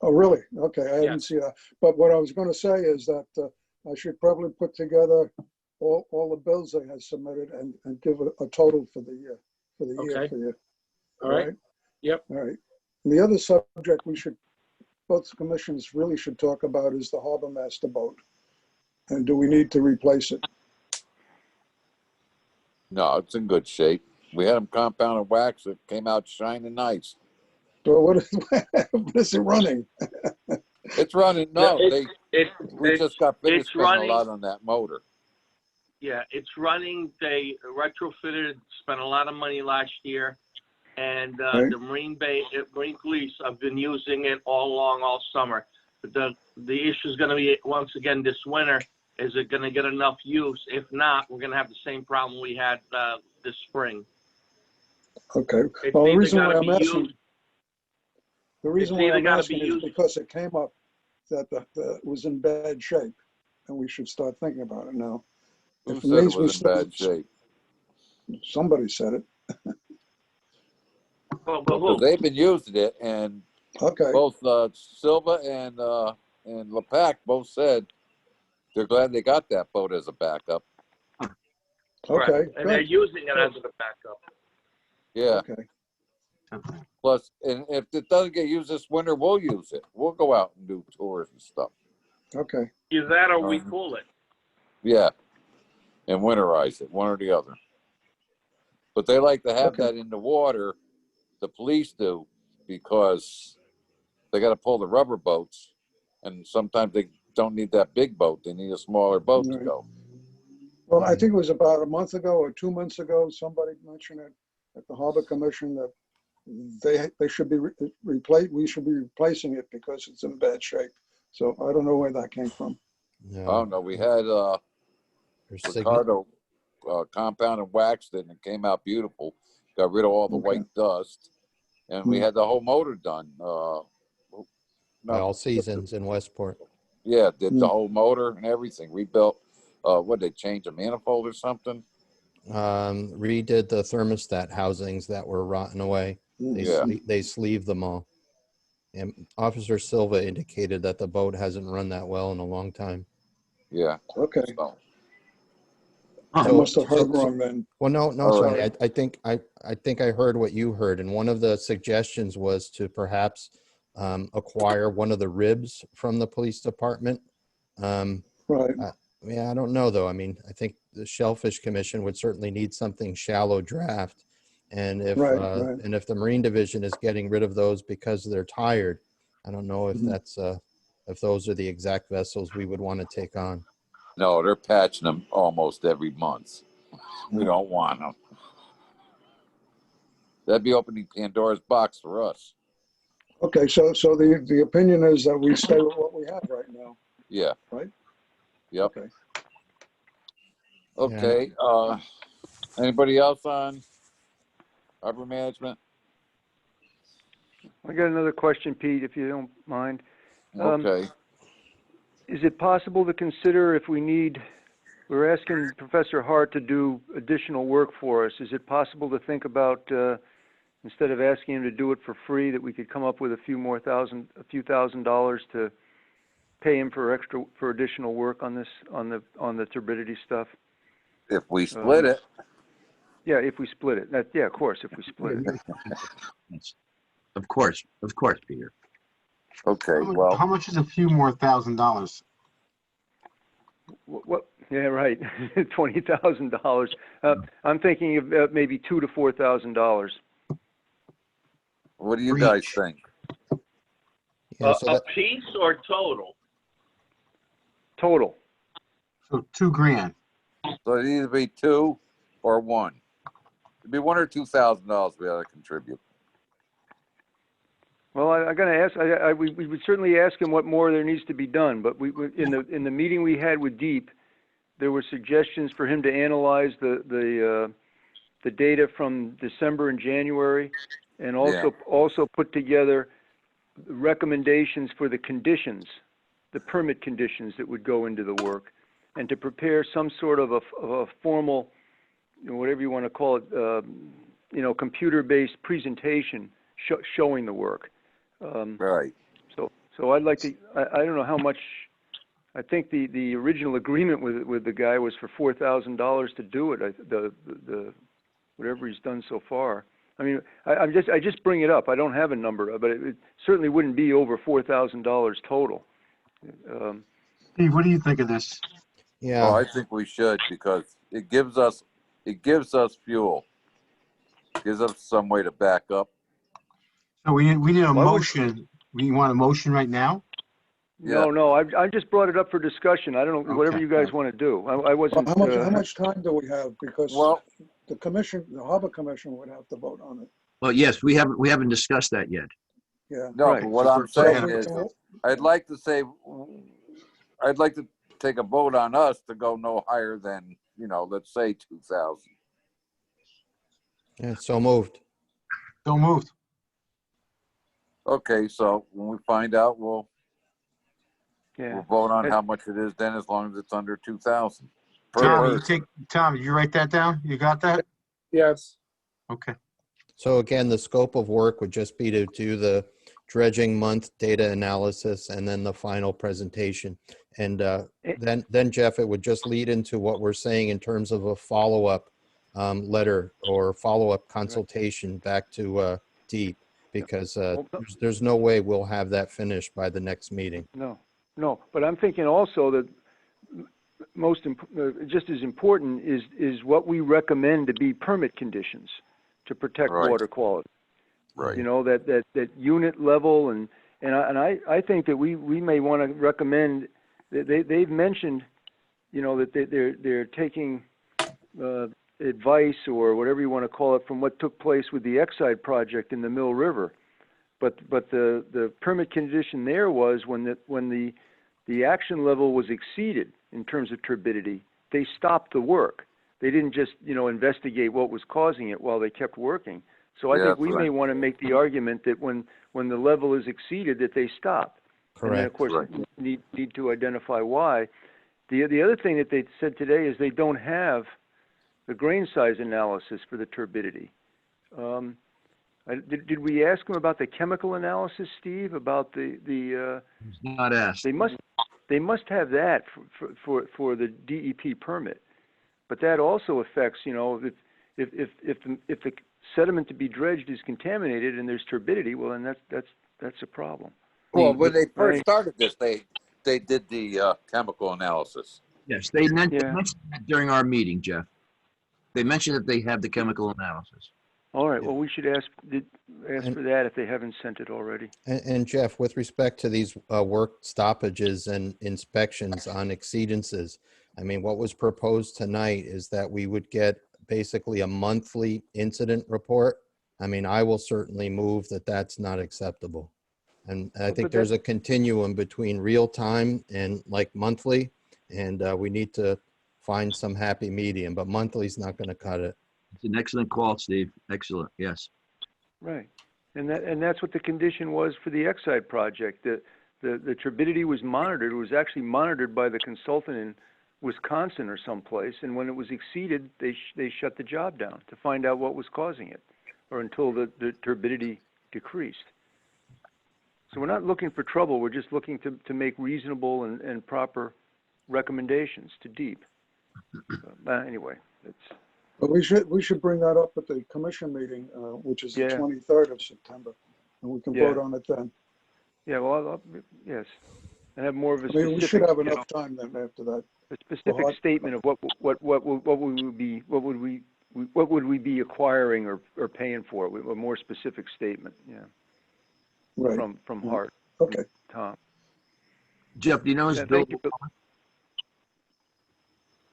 Oh, really? Okay, I didn't see that. But what I was going to say is that I should probably put together all the bills they had submitted and give a total for the year. Year for you. All right. Yep. All right. And the other subject both commissions really should talk about is the harbor master boat. And do we need to replace it? No, it's in good shape. We had them compounded wax. It came out shining nice. So what is it running? It's running. No, we just got finished spending running. a lot on that motor. Yeah, it's running. They retrofitted, spent a lot of money last year, and the Marine Police have been using it all summer. But the issue is going to be, once again, this winter, is it going to get enough use? If not, we're going to have the same problem we had this spring. Okay. It's Well, the either reason gotta why be I'm asking, used- the reason it's why either I'm gotta asking be is used- because it came up that it was in bad shape, and we should start thinking about it now. Who If said it means we was in still- bad shape? Somebody said it. Because they've been using it, and both Silva and LePac both said they're glad they got that boat as a backup. Okay. And they're using it as a backup. Yeah. Okay. Plus, and if it doesn't get used this winter, we'll use it. We'll go out and do tours and stuff. Okay. Either that or we pull it. Yeah. And winterize it, one or the other. But they like to have that in the water, the police do, because they got to pull the rubber boats, and sometimes they don't need that big boat. They need a smaller boat to go. Well, I think it was about a month ago or 2 months ago, somebody mentioned it at the Harbor Commission that they should be replaced. We should be replacing it because it's in bad shape. So I don't know where that came from. I don't know. We had Ricardo compound and waxed it, and it came out beautiful. Got rid of all the white dust, and we had the whole motor done. By All Seasons in Westport. Yeah, did the whole motor and everything. Rebuilt. What, they change a manifold or something? Redid the thermostat housings that were rotting away. They sleeved them all. And Officer Silva indicated that the boat hasn't run that well in a long time. Yeah. Okay. So, I must have heard wrong then. Well, no, sorry. I think I heard what you heard, and one of the suggestions was to perhaps acquire one of the ribs from the police department. Right. Yeah, I don't know though. I mean, I think the Shellfish Commission would certainly need something shallow draft, and if and if the Marine Division is getting rid of those because they're tired, I don't know if that's if those are the exact vessels we would want to take on. no, they're patching them almost every month. We don't want them. That'd be opening Pandora's box for us. Okay, so the opinion is that we stay with what we have right now, Yeah. right? Yep. Okay. Okay. Anybody else on harbor management? I got another question, Pete, if you don't mind. Okay. Is it possible to consider if we need, we're asking Professor Hart to do additional work for us. Is it possible to think about, instead of asking him to do it for free, that we could come up with a few thousand dollars to pay him for additional work on this, on the turbidity stuff? If we split it. Yeah, if we split it. Yeah, of course, if we split it. Of course, Peter. Okay, How much is a few more $1,000? What? Yeah, right. $20,000. I'm thinking of maybe $2,000 to $4,000. What do you guys think? Yeah, A piece or total? Total. So $2,000. So it'd either be 2 or 1. It'd be $1,000 or $2,000 we ought to contribute. Well, I got to ask. We would certainly ask him what more there needs to be done. But in the meeting we had with Deep, there were suggestions for him to analyze the data from December and January, and also put together recommendations for the conditions, the permit conditions that would go into the work, and to prepare some sort of a formal, whatever you want to call it, computer-based presentation showing the work. Right. So I'd like to. I don't know how much. I think the original agreement with the guy was for $4,000 to do it. The whatever he's done so far. I mean, I just bring it up. I don't have a number, but it certainly wouldn't be over $4,000 total. Steve, what do you think of this? Yeah. Well, I think we should, because it gives us fuel. It gives us some way to back up. So we need a motion. We want a motion right now? No. I just brought it up for discussion. I don't know, whatever you guys want to do. I wasn't. How much time do we have? Because the Harbor Commission would have to vote on it. Well, yes, we haven't discussed that yet. Yeah. No, Right. but what I'm saying is, I'd like to take a vote on us to go no higher than, let's say 2,000. Yeah, so moved. So moved. Okay, so when we find out, we'll vote on how much it is then, as long as it's under 2,000. Tom, you write that down? You got that? Yes. Okay. So again, the scope of work would just be to do the dredging month data analysis and then the final presentation. And then Jeff, it would just lead into what we're saying in terms of a follow-up letter or follow-up consultation back to Deep, because there's no way we'll have that finished by the next meeting. No. But I'm thinking also that just as important is what we recommend to be permit conditions to protect water quality. Right. That unit level, and I think that we may want to recommend that they've mentioned, that they're taking advice or whatever you want to call it from what took place with the Exide project in the Mill River, but the permit condition there was when the action level was exceeded in terms of turbidity, they stopped the work. They didn't just investigate what was causing it while they kept working. So I think we may want to make the argument that when the level is exceeded, that they stop. Correct. And then of course need to identify why. The other thing that they said today is they don't have the grain size analysis for the turbidity. Did we ask them about the chemical analysis, Steve? About the not asked. They must have that for the DEP permit, but that also affects if the sediment to be dredged is contaminated and there's turbidity, well then that's a problem. Well, when they first started this, they did the chemical analysis. Yes, they mentioned that during our meeting, Jeff. They mentioned that they have the chemical analysis. All right. Well, we should ask for that if they haven't sent it already. And Jeff, with respect to these work stoppages and inspections on exceedances, I mean, what was proposed tonight is that we would get basically a monthly incident report. I mean, I will certainly move that that's not acceptable. And I think there's a continuum between real time and like monthly, and we need to find some happy medium, but monthly is not going to cut it. It's an excellent call, Steve. Excellent. Yes. Right. And that's what the condition was for the Exide project. The turbidity was monitored. It was actually monitored by the consultant in Wisconsin or someplace. And when it was exceeded, they shut the job down to find out what was causing it, or until the turbidity decreased. So we're not looking for trouble. We're just looking to make reasonable and proper recommendations to DEEP. Anyway, it's. But we should bring that up at the commission meeting, which is the 23rd of September, and we can vote on it then. Yeah, well, yes, and have more of a I mean, specific. we should have enough time then after that. A specific statement of what would we be acquiring or paying for it? A more specific statement, yeah. Right. From Hart. Okay. Tom. Jeff, do you know his Thank you. billable?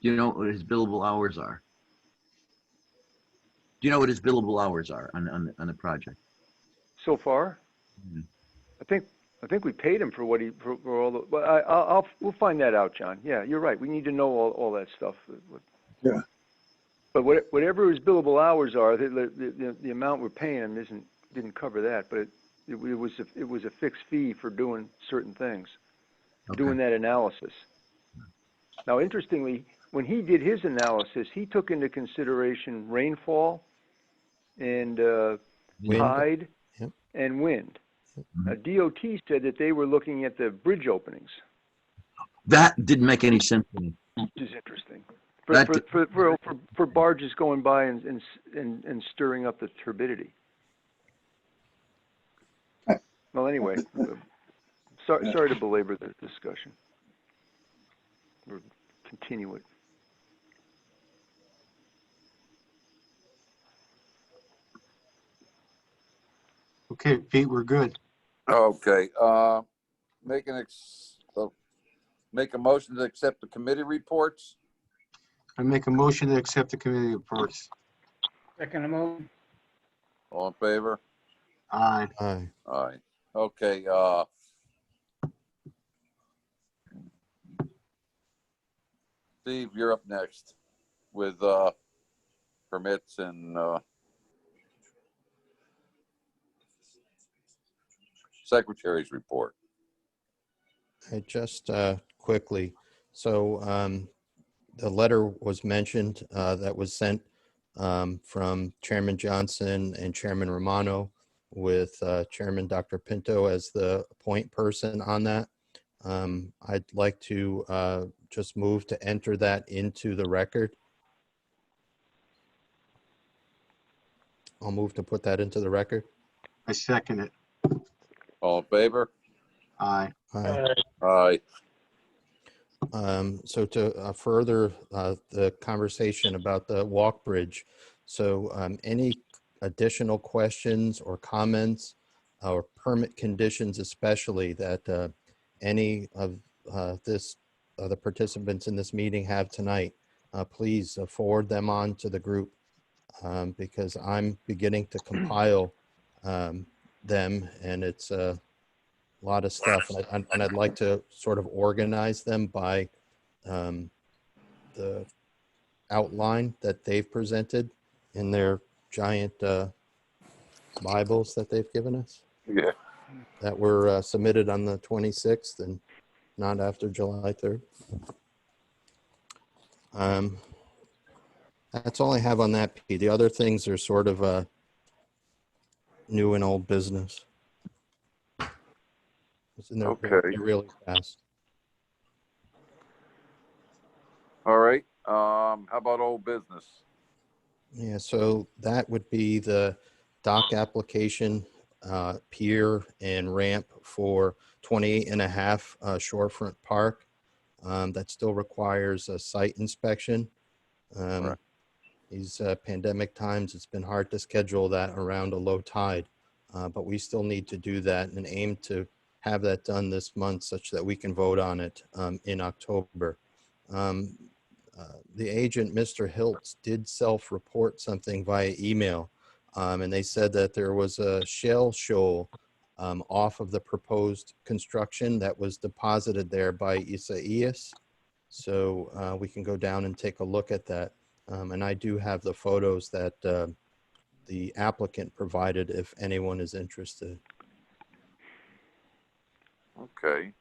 Do you know what his billable hours are? Do you know what his billable hours are on the project? So far, I think we paid him for what he for all the. But we'll find that out, John. Yeah, you're right. We need to know all that stuff. Yeah. But whatever his billable hours are, the amount we're paying him didn't cover that. But it was a fixed fee for doing certain things, doing that analysis. Now, interestingly, when he did his analysis, he took into consideration rainfall and tide and wind. Now, DOT said that they were looking at the bridge openings. That didn't make any sense to me. Which is interesting. For barges going by and stirring up the turbidity. Well, anyway, sorry to belabor the discussion. Or continue it. Okay, Pete, we're good. Okay, make a motion to accept the committee reports. I make a motion to accept the committee reports. Second motion. All in favor? Aye. Aye. Aye. Okay, Steve, you're up next with permits and secretary's report. Just quickly, so the letter was mentioned that was sent from Chairman Johnson and Chairman Romano with Chairman Dr. Pinto as the point person on that. I'd like to just move to enter that into the record. I'll move to put that into the record. I second it. All in favor? Aye. Aye. Aye. So to further the conversation about the walk bridge, so any additional questions or comments or permit conditions, especially that any of the participants in this meeting have tonight, please forward them on to the group because I'm beginning to compile them, and it's a lot of stuff, and I'd like to sort of organize them by the outline that they've presented in their giant Bibles that they've given us. Yeah. That were submitted on the 26th and not after July 3rd. That's all I have on that, P. The other things are sort of new and old business. Okay. They're really fast. All right. How about old business? Yeah, so that would be the dock application, pier and ramp for 28.5 Shorefront Park. That still requires a site inspection. Right. These pandemic times, it's been hard to schedule that around a low tide, but we still need to do that and aim to have that done this month such that we can vote on it in October. the agent, Mr. Hiltz, did self-report something via email. And they said that there was a shell shoal off of the proposed construction that was deposited there by Isaias. So we can go down and take a look at that. And I do have the photos that the applicant provided if anyone is interested. Okay.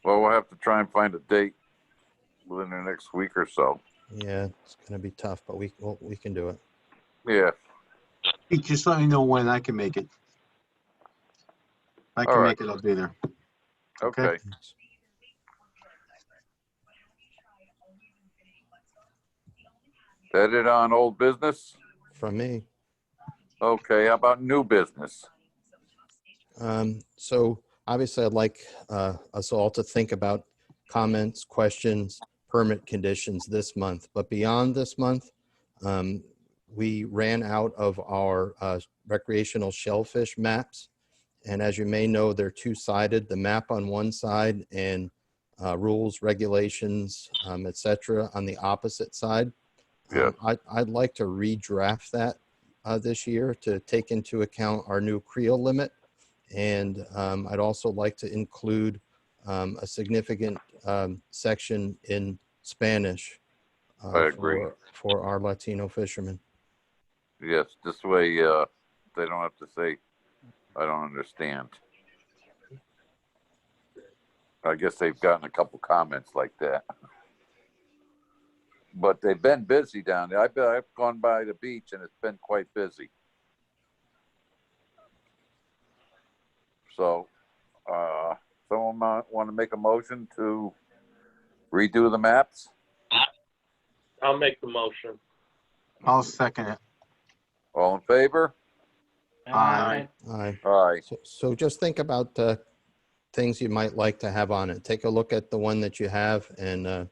Well, we'll have to try and find a date within the next week or so. Yeah, it's going to be tough, but we can do it. Yeah. Pete, just let me know when I can make it. If I All can right. make it, I'll be there. Okay. That it on old business? From me. Okay, how about new business? So obviously I'd like us all to think about comments, questions, permit conditions this month. But beyond this month, we ran out of our recreational shellfish maps. And as you may know, they're two-sided, the map on one side and rules, regulations, et cetera, on the opposite side. Yeah. I'd like to redraft that this year to take into account our new creel limit. And I'd also like to include a significant section in Spanish I agree. for our Latino fishermen. Yes, this way they don't have to say, I don't understand. I guess they've gotten a couple comments like that. But they've been busy down there. I've gone by the beach and it's been quite busy. So, someone want to make a motion to redo the maps? I'll make the motion. I'll second it. All in favor? Aye. Aye. Aye. So just think about things you might like to have on it. Take a look at the one that you have and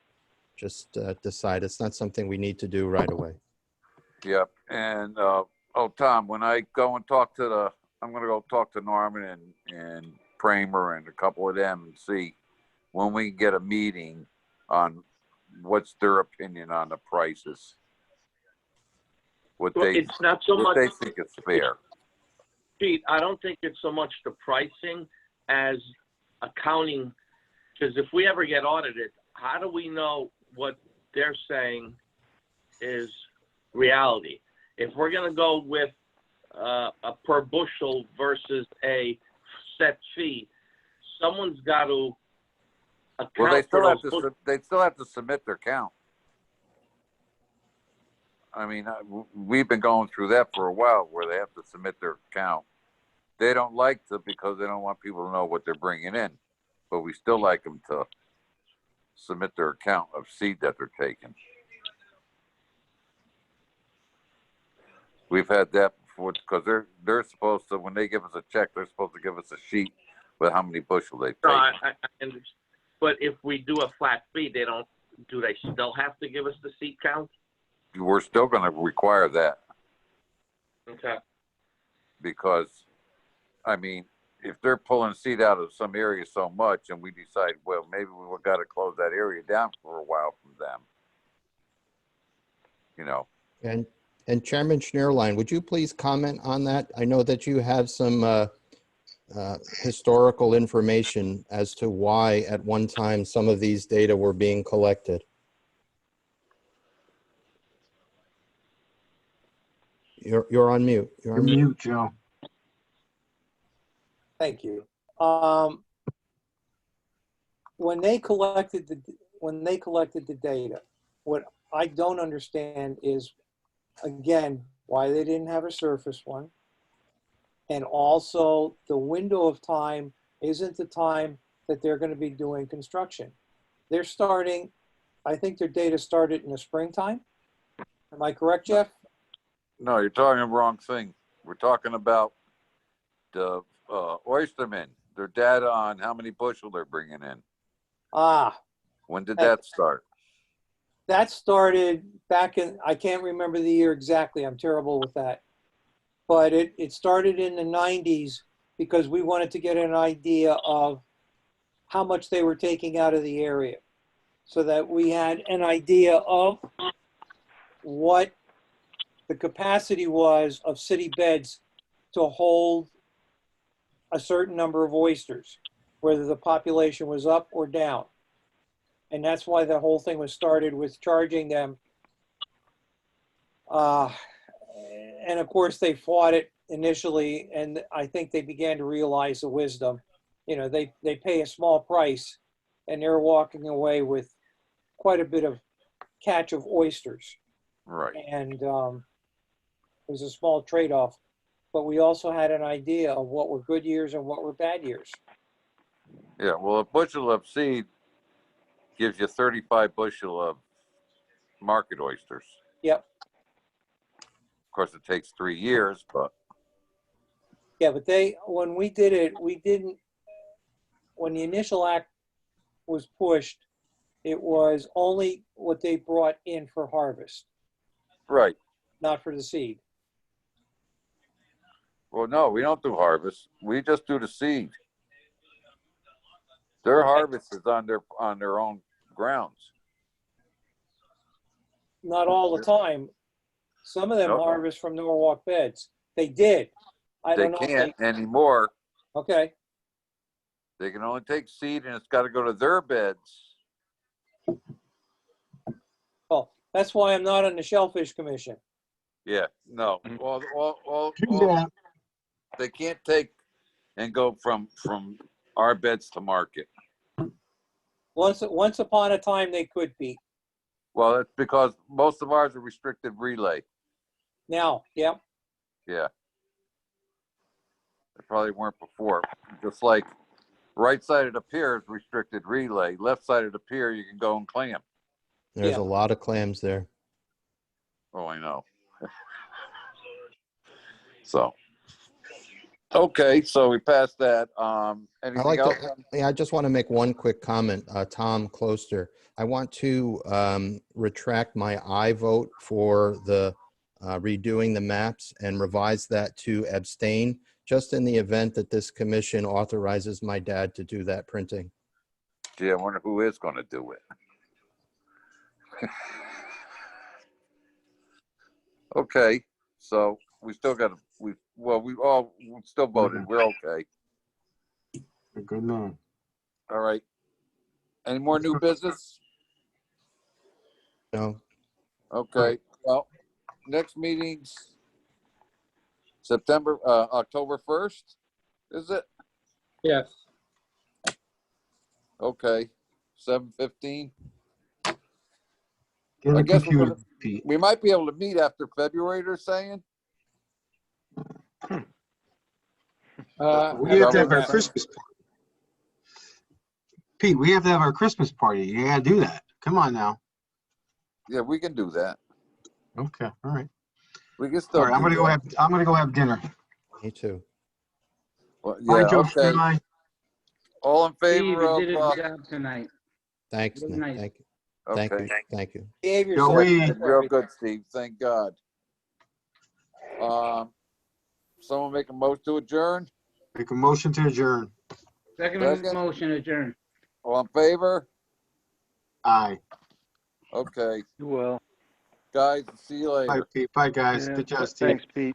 just decide. It's not something we need to do right away. Yep. And, Tom, when I go and talk to I'm going to go talk to Norman and Kramer and a couple of them and see when we can get a meeting on what's their opinion on the prices. What Well, they, it's not so what much. they think is fair. Pete, I don't think it's so much the pricing as accounting, because if we ever get audited, how do we know what they're saying is reality? If we're going to go with a per bushel versus a set fee, someone's got to account Well, they still have to submit their count. I mean, we've been going through that for a while where they have to submit their count. They don't like to because they don't want people to know what they're bringing in, but we still like them to submit their account of seed that they're taking. We've had that before because they're supposed to, when they give us a check, they're supposed to give us a sheet with how many bushel they take. No, I understand. But if we do a flat fee, do they still have to give us the seat count? We're still going to require that Okay. because, I mean, if they're pulling seed out of some area so much and we decide, well, maybe we've got to close that area down for a while from them, you know. And Chairman Schnierlein, would you please comment on that? I know that you have some historical information as to why at one time some of these data were being collected. You're on mute. You're mute, Joe. Thank you. When they collected the data, what I don't understand is, again, why they didn't have a surface one. And also the window of time isn't the time that they're going to be doing construction. They're starting, I think their data started in the springtime. Am I correct, Jeff? No, you're talking the wrong thing. We're talking about the oystermen, their data on how many bushel they're bringing in. Ah. When did that start? That started back in, I can't remember the year exactly. I'm terrible with that. But it started in the 90s because we wanted to get an idea of how much they were taking out of the area. so that we had an idea of what the capacity was of city beds to hold a certain number of oysters, whether the population was up or down. And that's why the whole thing was started with charging them. And of course, they fought it initially, and I think they began to realize the wisdom. You know, they pay a small price, and they're walking away with quite a bit of catch of oysters. Right. And it was a small trade-off. But we also had an idea of what were good years and what were bad years. Yeah, well, a bushel of seed gives you 35 bushel of market oysters. Yep. Of course, it takes 3 years, but Yeah, but when we did it, when the initial act was pushed, it was only what they brought in for harvest. right. Not for the seed. Well, no, we don't do harvest. We just do the seed. Their harvest is on their own grounds. Not all the time. Some of them Nope. harvest from Norwalk beds. They did. I They don't know if can't anymore. Okay. They can only take seed, and it's got to go to their beds. Oh, that's why I'm not on the Shellfish Commission. Yeah, no. All Yeah. they can't take and go from our beds to market. Once upon a time, they could be. Well, it's because most of ours are restricted relay. Now, yeah. Yeah. They probably weren't before. Just like right side of the pier is restricted relay. Left side of the pier, you can go and clam. There's a lot of clams there. Oh, I know. So, okay, so we passed that. Anything else? I just want to make one quick comment. Tom Closter, I want to retract my aye vote for the redoing the maps and revise that to abstain, just in the event that this commission authorizes my dad to do that printing. Gee, I wonder who is going to do it. Okay, so we still got to, we still voted. We're okay. Good man. All right. Any more new business? No. Okay. Well, next meeting's October 1st, is it? Yes. Okay. 7:15. Get I a guess computer, Pete. we might be able to meet after February, they're saying. We have to have our Christmas party. Pete, we have to have our Christmas party. You gotta do that. Come on now. Yeah, we can do that. Okay, all right. We can still. All right, I'm gonna go have dinner. Me too. Well, Bye, yeah, Joe. okay. Bye. All in Steve, favor you of? did a good job tonight. Thanks, Really Nick. nice. Thank you. Okay. Thank you. Behave yourself. Joey. Real good, Steve. Thank God. Someone make a motion to adjourn? Make a motion to adjourn. Second motion adjourned. All in favor? Aye. Okay. Well. Guys, see you later. Bye, Pete. Bye, guys. Yeah, Good job, Steve. thanks, Pete.